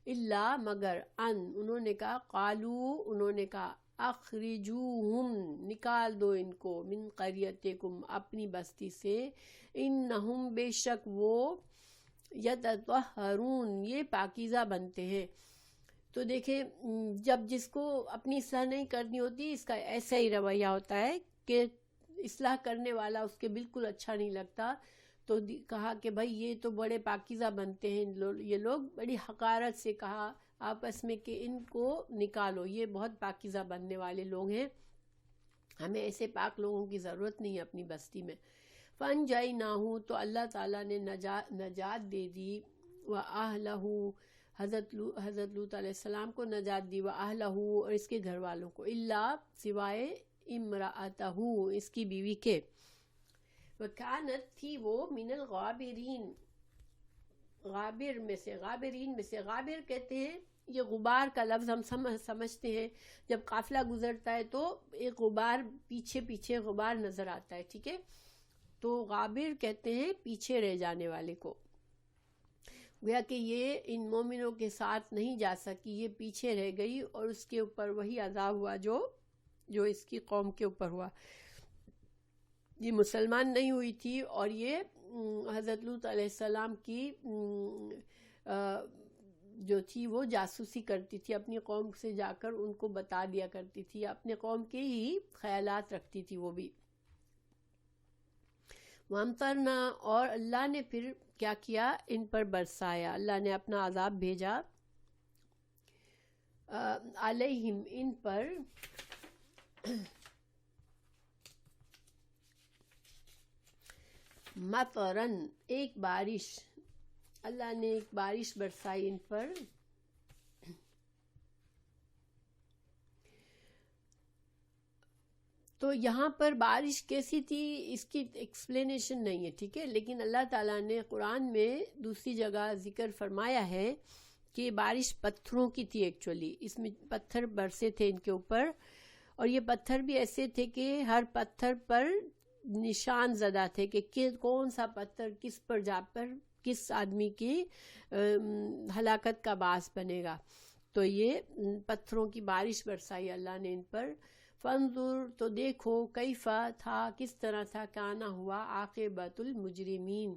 الا مگر انہوں نے کہا, قالو انہوں نے کہا, اخرجوہم نکال دو ان کو, من قریتکم اپنی بستی سے, انہم بے شک وہ, یتطہرون یہ پاکیزہ بنتے ہیں. تو دیکھیں, جب جس کو اپنی اصلاح نہیں کرنی ہوتی اس کا ایسا ہی رویہ ہوتا ہے کہ اصلاح کرنے والا اس کے بالکل اچھا نہیں لگتا. تو کہا کہ بھائی یہ تو بڑے پاکیزہ بنتے ہیں یہ لوگ, بڑی حقارت سے کہا آپس میں کہ ان کو نکالو, یہ بہت پاکیزہ بننے والے لوگ ہیں, ہمیں ایسے پاک لوگوں کی ضرورت نہیں ہے اپنی بستی میں. فَأَنْجَيْنَاهُ تو اللہ تعالیٰ نے نجات دے دی, وَأَهْلَهُ حضرت لوط علیہ السلام کو نجات دی, وَأَهْلَهُ اور اس کے گھر والوں کو, الا سوائے امرأتہ اس کی بیوی کے, وَكَانَتْ تھی وہ من الغابرین غابرین میں سے. غابر کہتے ہیں, یہ غبار کا لفظ ہم سمجھتے ہیں, جب قافلہ گزرتا ہے تو ایک غبار پیچھے غبار نظر آتا ہے. ٹھیک ہے, تو غابر کہتے ہیں پیچھے رہ جانے والے کو. گویا کہ یہ ان مومنوں کے ساتھ نہیں جا سکی, یہ پیچھے رہ گئی, اور اس کے اوپر وہی عذاب ہوا جو اس کی قوم کے اوپر ہوا. یہ مسلمان نہیں ہوئی تھی, اور یہ حضرت لوط علیہ السلام کی جو تھی وہ جاسوسی کرتی تھی, اپنی قوم سے جا کر ان کو بتا دیا کرتی تھی, اپنے قوم کے ہی خیالات رکھتی تھی وہ بھی. وَأَمْطَرْنَا اور اللہ نے پھر کیا کیا, ان پر برسایا, اللہ نے اپنا عذاب بھیجا, علیہم ان پر, مطرن ایک بارش, اللہ نے ایک بارش برسائی ان پر. تو یہاں پر بارش کیسی تھی اس کی ایکسپلینیشن نہیں ہے. ٹھیک ہے, لیکن اللہ تعالیٰ نے قرآن میں دوسری جگہ ذکر فرمایا ہے کہ یہ بارش پتھروں کی تھی ایکچولی، اس میں پتھر برسے تھے ان کے اوپر، اور یہ پتھر بھی ایسے تھے کہ ہر پتھر پر نشان زدہ تھے کہ کون سا پتھر کس پر جا پر کس آدمی کی ہلاکت کا باعث بنے گا. تو یہ پتھروں کی بارش برسائی اللہ نے ان پر. فانظر، تو دیکھو، کیفا، تھا، کس طرح تھا، کانا ہوا، عاقبۃ المجرمین،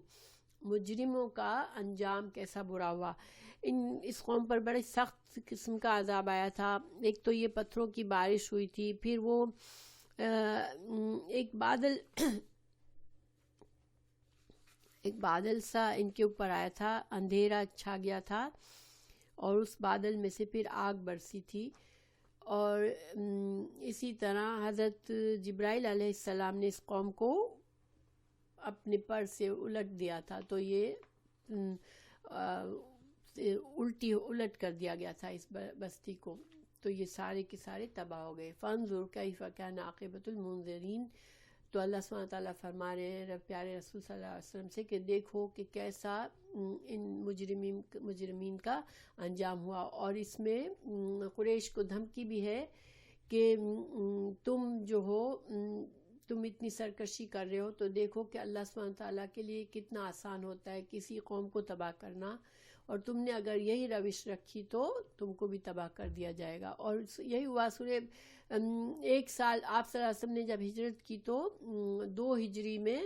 مجرموں کا انجام کیسا برا ہوا. اس قوم پر بڑے سخت قسم کا عذاب آیا تھا. ایک تو یہ پتھروں کی بارش ہوئی تھی، پھر وہ ایک بادل سا ان کے اوپر آیا تھا، اندھیرا چھا گیا تھا، اور اس بادل میں سے پھر آگ برسی تھی. اور اسی طرح حضرت جبرائیل علیہ السلام نے اس قوم کو اپنے پر سے الٹ دیا تھا، تو یہ الٹ کر دیا گیا تھا اس بستی کو، تو یہ سارے کے سارے تباہ ہو گئے. فانظر کیف کان عاقبۃ المنذرین. تو اللہ سبحانہ تعالیٰ فرما رہے ہیں پیارے رسول صلی اللہ علیہ وسلم سے کہ دیکھو کہ کیسا ان مجرمین کا انجام ہوا. اور اس میں قریش کو دھمکی بھی ہے کہ تم جو ہو، تم اتنی سرکشی کر رہے ہو، تو دیکھو کہ اللہ سبحانہ تعالیٰ کے لیے کتنا آسان ہوتا ہے کسی قوم کو تباہ کرنا، اور تم نے اگر یہی روش رکھی تو تم کو بھی تباہ کر دیا جائے گا. اور یہی ہوا. سورہ 1 سال آپ صلی اللہ علیہ وسلم نے جب ہجرت کی تو 2 ہجری میں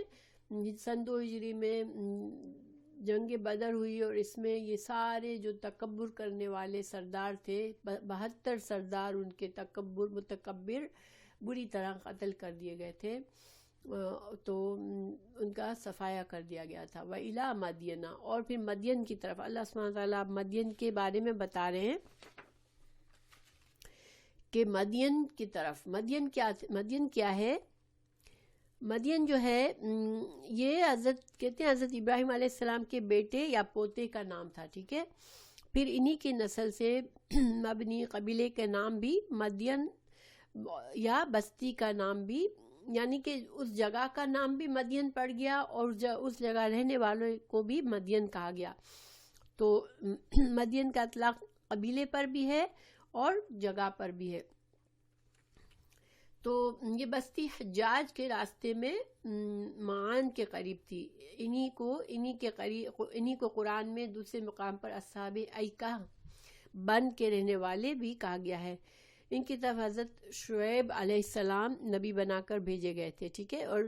سن 2 ہجری میں جنگ بدر ہوئی، اور اس میں یہ سارے جو تکبر کرنے والے سردار تھے، 72 سردار ان کے متکبر بری طرح قتل کر دیے گئے تھے، تو ان کا صفایا کر دیا گیا تھا. وَإِلَىٰ مَدْيَنَ، اور پھر مدین کی طرف اللہ سبحانہ تعالیٰ مدین کے بارے میں بتا رہے ہیں کہ مدین کی طرف، مدین کیا ہے؟ مدین جو ہے یہ کہتے ہیں حضرت ابراہیم علیہ السلام کے بیٹے یا پوتے کا نام تھا، ٹھیک ہے. پھر انہی کی نسل سے مبنی قبیلے کا نام بھی مدین یا بستی کا نام بھی، یعنی کہ اس جگہ کا نام بھی مدین پڑ گیا، اور اس جگہ رہنے والوں کو بھی مدین کہا گیا. تو مدین کا اطلاق قبیلے پر بھی ہے اور جگہ پر بھی ہے. تو یہ بستی حجاج کے راستے میں معان کے قریب تھی. انہی کو قرآن میں دوسرے مقام پر اصحاب ایکہ بن کے رہنے والے بھی کہا گیا ہے. ان کی طرف حضرت شعیب علیہ السلام نبی بنا کر بھیجے گئے تھے، ٹھیک ہے. اور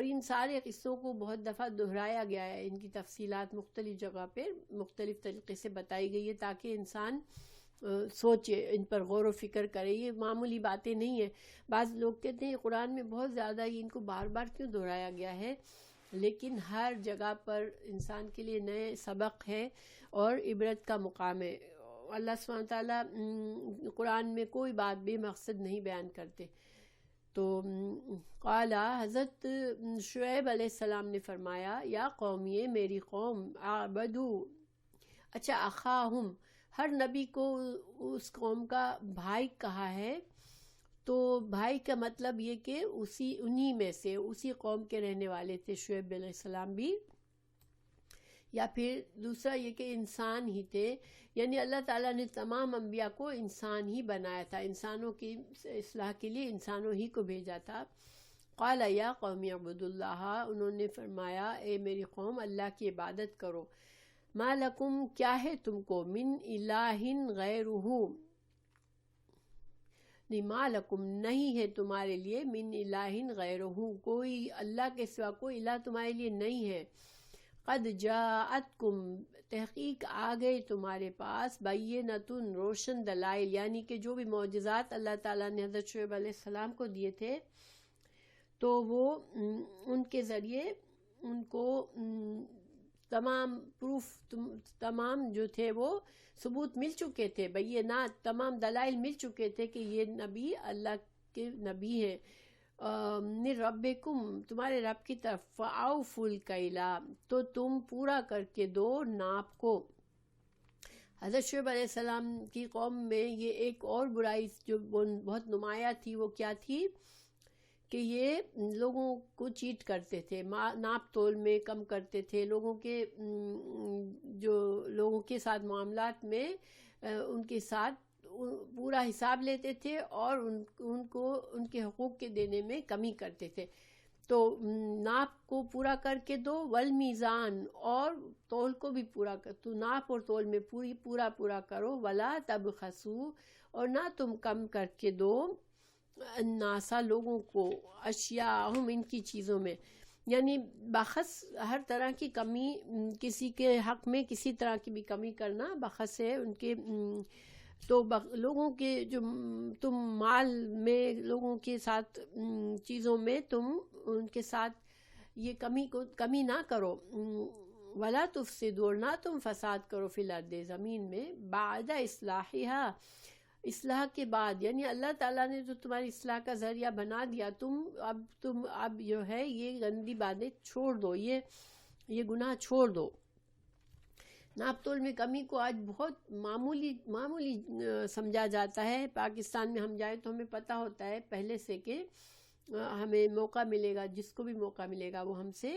ان سارے قصوں کو بہت دفعہ دہرایا گیا ہے، ان کی تفصیلات مختلف جگہ پہ مختلف طریقے سے بتائی گئی ہے تاکہ انسان سوچے، ان پر غور و فکر کرے. یہ معمولی باتیں نہیں ہیں. بعض لوگ کہتے ہیں قرآن میں بہت زیادہ ان کو بار بار کیوں دہرایا گیا ہے، لیکن ہر جگہ پر انسان کے لیے نئے سبق ہے اور عبرت کا مقام ہے. اللہ سبحانہ تعالیٰ قرآن میں کوئی بات بے مقصد نہیں بیان کرتے. تو قالا، حضرت شعیب علیہ السلام نے فرمایا، یا قومی، میری قوم، اعبدو، اچھا، اخاہم، ہر نبی کو اس قوم کا بھائی کہا ہے. تو بھائی کا مطلب یہ کہ انہی میں سے اسی قوم کے رہنے والے تھے شعیب علیہ السلام بھی، یا پھر دوسرا یہ کہ انسان ہی تھے، یعنی اللہ تعالیٰ نے تمام انبیاء کو انسان ہی بنایا تھا، انسانوں کی اصلاح کے لیے انسانوں ہی کو بھیجا تھا. قال یا قوم اعبدوا اللہ، انہوں نے فرمایا اے میری قوم اللہ کی عبادت کرو. ما لکم، کیا ہے تم کو، من الہ غیرہ، ما لکم، نہیں ہے تمہارے لیے، من الہ غیرہ، کوئی اللہ کے سوا کوئی الہ تمہارے لیے نہیں ہے. قد جاءتکم، تحقیق آ گئے تمہارے پاس، بینۃ، روشن دلائل، یعنی کہ جو بھی معجزات اللہ تعالیٰ نے حضرت شعیب علیہ السلام کو دیے تھے تو وہ ان کے ذریعے ان کو تمام پروف، تمام جو تھے وہ ثبوت مل چکے تھے، بینات، تمام دلائل مل چکے تھے کہ یہ نبی اللہ کے نبی ہیں. من ربکم، تمہارے رب کی طرف، فاوفوا الکیل، تو تم پورا کر کے دو ناپ کو. حضرت شعیب علیہ السلام کی قوم میں یہ ایک اور برائی جو بہت نمایاں تھی، وہ کیا تھی کہ یہ لوگوں کو چیٹ کرتے تھے، ناپ تول میں کم کرتے تھے، لوگوں کے جو لوگوں کے ساتھ معاملات میں ان کے ساتھ پورا حساب لیتے تھے اور ان کو ان کے حقوق کے دینے میں کمی کرتے تھے. تو ناپ کو پورا کر کے دو، والمیزان، اور تول کو بھی پورا کر، تو ناپ اور تول میں پورا کرو، ولا تبخسو، اور نہ تم کم کر کے دو الناسا لوگوں کو، اشیاءہم ان کی چیزوں میں، یعنی بخس ہر طرح کی کمی، کسی کے حق میں کسی طرح کی بھی کمی کرنا بخس ہے ان کے. تو لوگوں کے جو تم مال میں لوگوں کے ساتھ چیزوں میں تم ان کے ساتھ یہ کمی نہ کرو. ولا تفسدوا، اور نہ تم فساد کرو فی الارض زمین میں، بعد اصلاحها، اصلاح کے بعد، یعنی اللہ تعالیٰ نے جو تمہاری اصلاح کا ذریعہ بنا دیا، تم اب جو ہے یہ گندی باتیں چھوڑ دو، یہ گناہ چھوڑ دو. ناپ تول میں کمی کو آج بہت معمولی سمجھا جاتا ہے. پاکستان میں ہم جائیں تو ہمیں پتہ ہوتا ہے پہلے سے کہ ہمیں موقع ملے گا، جس کو بھی موقع ملے گا وہ ہم سے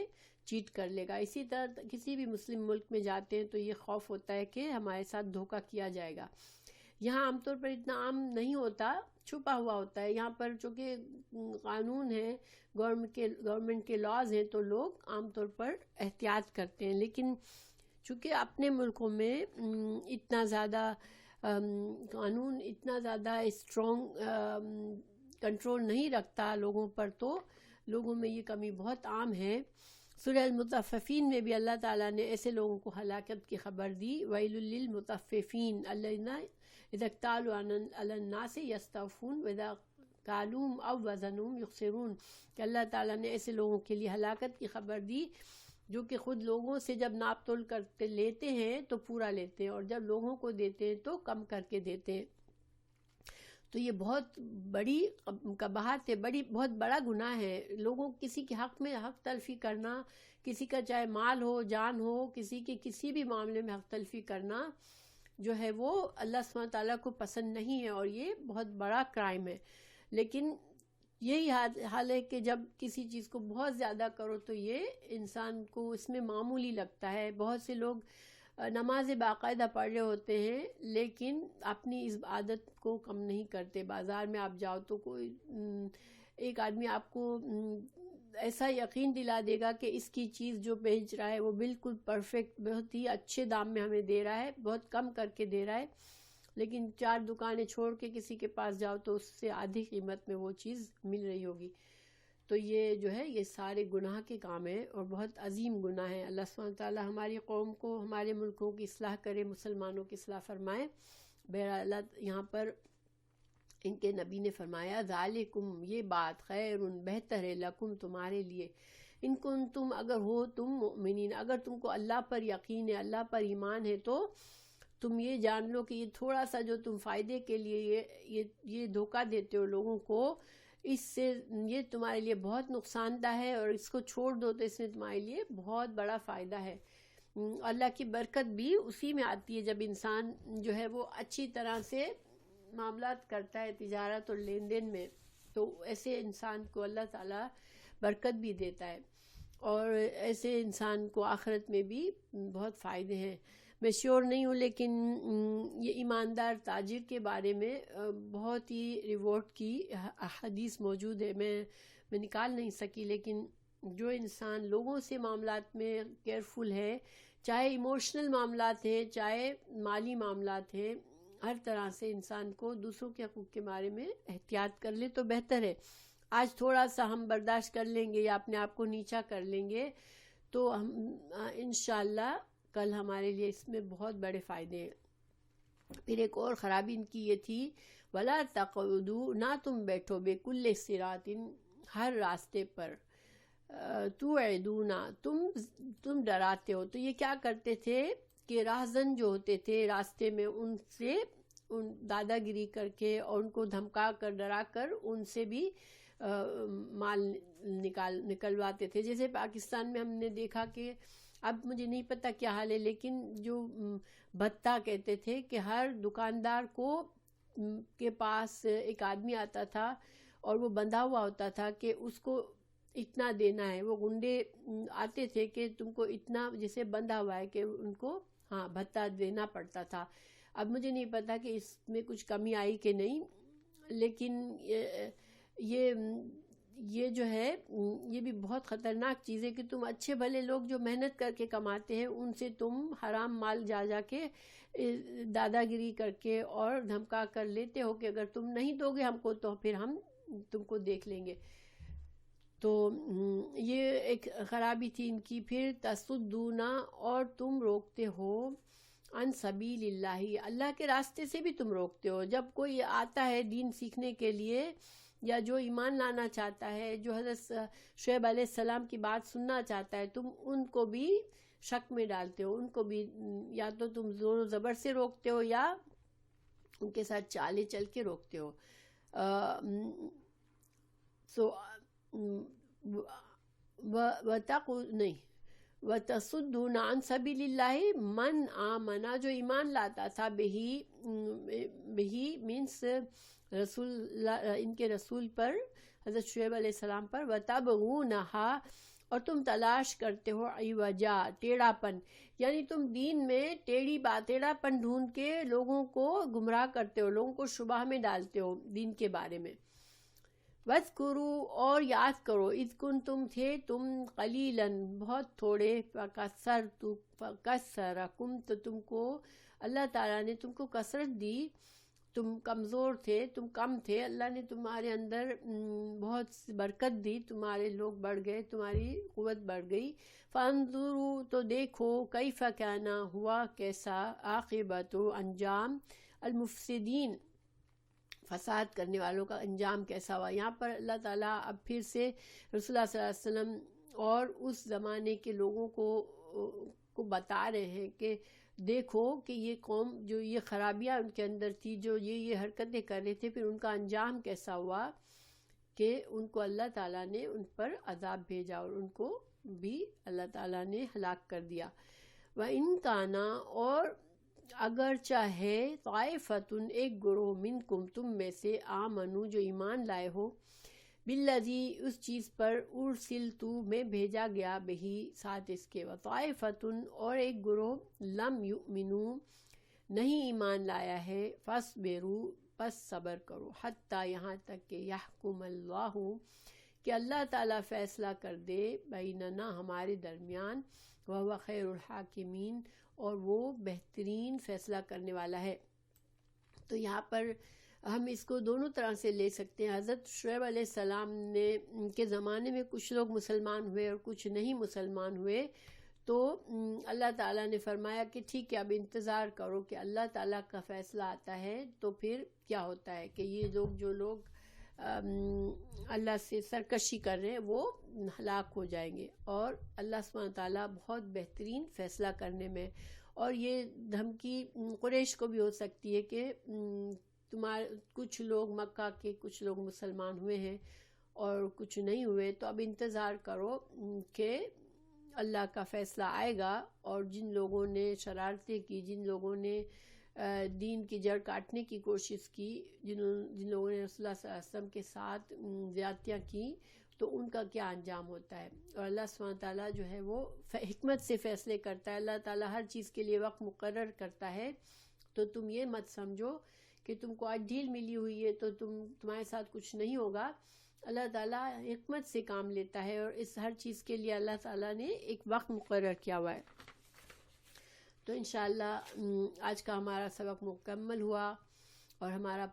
چیٹ کر لے گا. اسی طرح کسی بھی مسلم ملک میں جاتے ہیں تو یہ خوف ہوتا ہے کہ ہمارے ساتھ دھوکہ کیا جائے گا. یہاں عام طور پر اتنا عام نہیں ہوتا، چھپا ہوا ہوتا ہے. یہاں پر چونکہ قانون ہے، گورنمنٹ کے لاز ہیں، تو لوگ عام طور پر احتیاط کرتے ہیں. لیکن چونکہ اپنے ملکوں میں اتنا زیادہ قانون اتنا زیادہ اسٹرانگ کنٹرول نہیں رکھتا لوگوں پر، تو لوگوں میں یہ کمی بہت عام ہے. سورہ المطففین میں بھی اللہ تعالیٰ نے ایسے لوگوں کو ہلاکت کی خبر دی. وَيْلٌ لِّلْمُطَفِّفِينَ الَّذِينَ إِذَا اكْتَالُوا عَلَى النَّاسِ يَسْتَوْفُونَ وَإِذَا كَالُوهُمْ أَوْ وَزَنُوهُمْ يُخْسِرُونَ، کہ اللہ تعالیٰ نے ایسے لوگوں کے لیے ہلاکت کی خبر دی جو کہ خود لوگوں سے جب ناپ تول کرتے لیتے ہیں تو پورا لیتے ہیں، اور جب لوگوں کو دیتے ہیں تو کم کر کے دیتے ہیں. تو یہ بہت بڑی قباحت ہے، بہت بڑا گناہ ہے. لوگوں کسی کے حق میں حق تلفی کرنا، کسی کا چاہے مال ہو، جان ہو، کسی کے کسی بھی معاملے میں حق تلفی کرنا جو ہے وہ اللہ سبحانہ تعالیٰ کو پسند نہیں ہے، اور یہ بہت بڑا کرائم ہے. لیکن یہی حال ہے کہ جب کسی چیز کو بہت زیادہ کرو تو یہ انسان کو اس میں معمولی لگتا ہے. بہت سے لوگ نماز باقاعدہ پڑھ رہے ہوتے ہیں لیکن اپنی اس عادت کو کم نہیں کرتے. بازار میں آپ جاؤ تو کوئی ایک آدمی آپ کو ایسا یقین دلا دے گا کہ اس کی چیز جو بیچ رہا ہے وہ بالکل پرفیکٹ، بہت ہی اچھے دام میں ہمیں دے رہا ہے، بہت کم کر کے دے رہا ہے. لیکن 4 دکانیں چھوڑ کے کسی کے پاس جاؤ تو اس سے آدھی قیمت میں وہ چیز مل رہی ہوگی. تو یہ جو ہے یہ سارے گناہ کے کام ہیں اور بہت عظیم گناہ ہیں. اللہ سبحانہ تعالیٰ ہماری قوم کو، ہمارے ملکوں کی اصلاح کرے، مسلمانوں کی اصلاح فرمائے. بہرحال اللہ یہاں پر ان کے نبی نے فرمایا ذالکم، یہ بات خیر بہتر ہے، لکم تمہارے لیے، ان کنتم اگر ہو تم مؤمنین، اگر تم کو اللہ پر یقین ہے، اللہ پر ایمان ہے، تو تم یہ جان لو کہ یہ تھوڑا سا جو تم فائدے کے لیے یہ دھوکہ دیتے ہو لوگوں کو، اس سے یہ تمہارے لیے بہت نقصان دہ ہے، اور اس کو چھوڑ دو تو اس میں تمہارے لیے بہت بڑا فائدہ ہے. اللہ کی برکت بھی اسی میں آتی ہے جب انسان جو ہے وہ اچھی طرح سے معاملات کرتا ہے تجارت اور لین دین میں، تو ایسے انسان کو اللہ تعالیٰ برکت بھی دیتا ہے، اور ایسے انسان کو آخرت میں بھی بہت فائدے ہیں. میں شیور نہیں ہوں لیکن یہ ایماندار تاجر کے بارے میں بہت ہی ریوارڈ کی حدیث موجود ہے، میں نکال نہیں سکی. لیکن جو انسان لوگوں سے معاملات میں کیئرفل ہے، چاہے ایموشنل معاملات ہیں، چاہے مالی معاملات ہیں، ہر طرح سے انسان کو دوسروں کے حقوق کے بارے میں احتیاط کر لے تو بہتر ہے. آج تھوڑا سا ہم برداشت کر لیں گے یا اپنے آپ کو نیچا کر لیں گے تو ہم انشاءاللہ کل ہمارے لیے اس میں بہت بڑے فائدے ہیں. پھر ایک اور خرابی ان کی یہ تھی وَلَا تَقْعُدُوا، نہ تم بیٹھو بِكُلِّ صِرَاطٍ، ہر راستے پر، تُوعِدُونَ، تم ڈراتے ہو. تو یہ کیا کرتے تھے کہ راہزن جو ہوتے تھے راستے میں ان سے دادا گیری کر کے اور ان کو دھمکا کر ڈرا کر ان سے بھی مال نکلواتے تھے. جیسے پاکستان میں ہم نے دیکھا کہ اب مجھے نہیں پتا کیا حال ہے، لیکن جو بھتہ کہتے تھے کہ ہر دکاندار کو کے پاس ایک آدمی آتا تھا اور وہ بندھا ہوا ہوتا تھا کہ اس کو اتنا دینا ہے. وہ گنڈے آتے تھے کہ تم کو اتنا جیسے بندھا ہوا ہے کہ ان کو بھتہ دینا پڑتا تھا. اب مجھے نہیں پتا کہ اس میں کچھ کمی آئی کہ نہیں، لیکن یہ جو ہے یہ بھی بہت خطرناک چیز ہے کہ تم اچھے بھلے لوگ جو محنت کر کے کماتے ہیں ان سے تم حرام مال جا کے دادا گیری کر کے اور دھمکا کر لیتے ہو کہ اگر تم نہیں دو گے ہم کو تو پھر ہم تم کو دیکھ لیں گے. تو یہ ایک خرابی تھی ان کی. پھر تصدونا، اور تم روکتے ہو، عن سبیل اللہ، اللہ کے راستے سے بھی تم روکتے ہو. جب کوئی آتا ہے دین سیکھنے کے لیے یا جو ایمان لانا چاہتا ہے، جو حضرت شعیب علیہ السلام کی بات سننا چاہتا ہے، تم ان کو بھی شک میں ڈالتے ہو. ان کو بھی یا تو تم زور و زبر سے روکتے ہو یا ان کے ساتھ چالے چل کے روکتے ہو. وَتَصُدُّونَ عَنْ سَبِيلِ اللَّهِ من آمنا، جو ایمان لاتا تھا، بہی مینس رسول، ان کے رسول پر، حضرت شعیب علیہ السلام پر. وَتَبْغُونَهَا، اور تم تلاش کرتے ہو، عوجا، ٹیڑھا پن، یعنی تم دین میں ٹیڑھا پن ڈھونڈ کے لوگوں کو گمراہ کرتے ہو، لوگوں کو شبہ میں ڈالتے ہو دین کے بارے میں. وَاذْكُرُوا، اور یاد کرو، اذ کنتم، تھے تم، قلیلاً، بہت تھوڑے، فکثرکم، تو تم کو اللہ تعالیٰ نے تم کو کثرت دی. تم کمزور تھے، تم کم تھے، اللہ نے تمہارے اندر بہت برکت دی، تمہارے لوگ بڑھ گئے، تمہاری قوت بڑھ گئی. فانظروا، تو دیکھو، کیف کان، ہوا کیسا، عاقبت، انجام، المفسدین، فساد کرنے والوں کا انجام کیسا ہوا. یہاں پر اللہ تعالیٰ اب پھر سے رسول اللہ صلی اللہ علیہ وسلم اور اس زمانے کے لوگوں کو بتا رہے ہیں کہ دیکھو کہ یہ قوم جو یہ خرابیاں ان کے اندر تھی، جو یہ حرکتیں کر رہے تھے، پھر ان کا انجام کیسا ہوا کہ ان کو اللہ تعالیٰ نے ان پر عذاب بھیجا اور ان کو بھی اللہ تعالیٰ نے ہلاک کر دیا. وَإِن كَانَ، اور اگر چاہے، طائفتن، ایک گروہ، منکم، تم میں سے، آمنو، جو ایمان لائے ہو، بالذی، اس چیز پر، ارسلتو، میں بھیجا گیا، بہی، ساتھ اس کے، وطائفتن، اور ایک گروہ، لم یؤمنو، نہیں ایمان لایا ہے، فاصبروا، پس صبر کرو، حتی، یہاں تک کہ، یحکم اللہ، کہ اللہ تعالیٰ فیصلہ کر دے، بیننا، ہمارے درمیان، وہو خیر الحاکمین، اور وہ بہترین فیصلہ کرنے والا ہے. تو یہاں پر ہم اس کو دونوں طرح سے لے سکتے ہیں. حضرت شعیب علیہ السلام کے زمانے میں کچھ لوگ مسلمان ہوئے اور کچھ نہیں مسلمان ہوئے، تو اللہ تعالیٰ نے فرمایا کہ ٹھیک ہے، اب انتظار کرو کہ اللہ تعالیٰ کا فیصلہ آتا ہے تو پھر کیا ہوتا ہے کہ یہ لوگ، جو لوگ اللہ سے سرکشی کر رہے ہیں، وہ ہلاک ہو جائیں گے. اور اللہ سبحانہ تعالیٰ بہت بہترین فیصلہ کرنے میں، اور یہ دھمکی قریش کو بھی ہو سکتی ہے کہ تمہارے کچھ لوگ مکہ کے کچھ لوگ مسلمان ہوئے ہیں اور کچھ نہیں ہوئے، تو اب انتظار کرو کہ اللہ کا فیصلہ آئے گا. اور جن لوگوں نے شرارتیں کی، جن لوگوں نے دین کی جڑ کاٹنے کی کوشش کی، جن لوگوں نے رسول اللہ صلی اللہ علیہ وسلم کے ساتھ زیادتیاں کی، تو ان کا کیا انجام ہوتا ہے. اور اللہ سبحانہ تعالیٰ جو ہے وہ حکمت سے فیصلے کرتا ہے. اللہ تعالیٰ ہر چیز کے لیے وقت مقرر کرتا ہے. تو تم یہ مت سمجھو کہ تم کو آج ڈھیل ملی ہوئی ہے تو تمہارے ساتھ کچھ نہیں ہوگا. اللہ تعالیٰ حکمت سے کام لیتا ہے، اور اس ہر چیز کے لیے اللہ تعالیٰ نے ایک وقت مقرر کیا ہوا ہے. تو انشاءاللہ آج کا ہمارا سبق مکمل ہوا اور ہمارا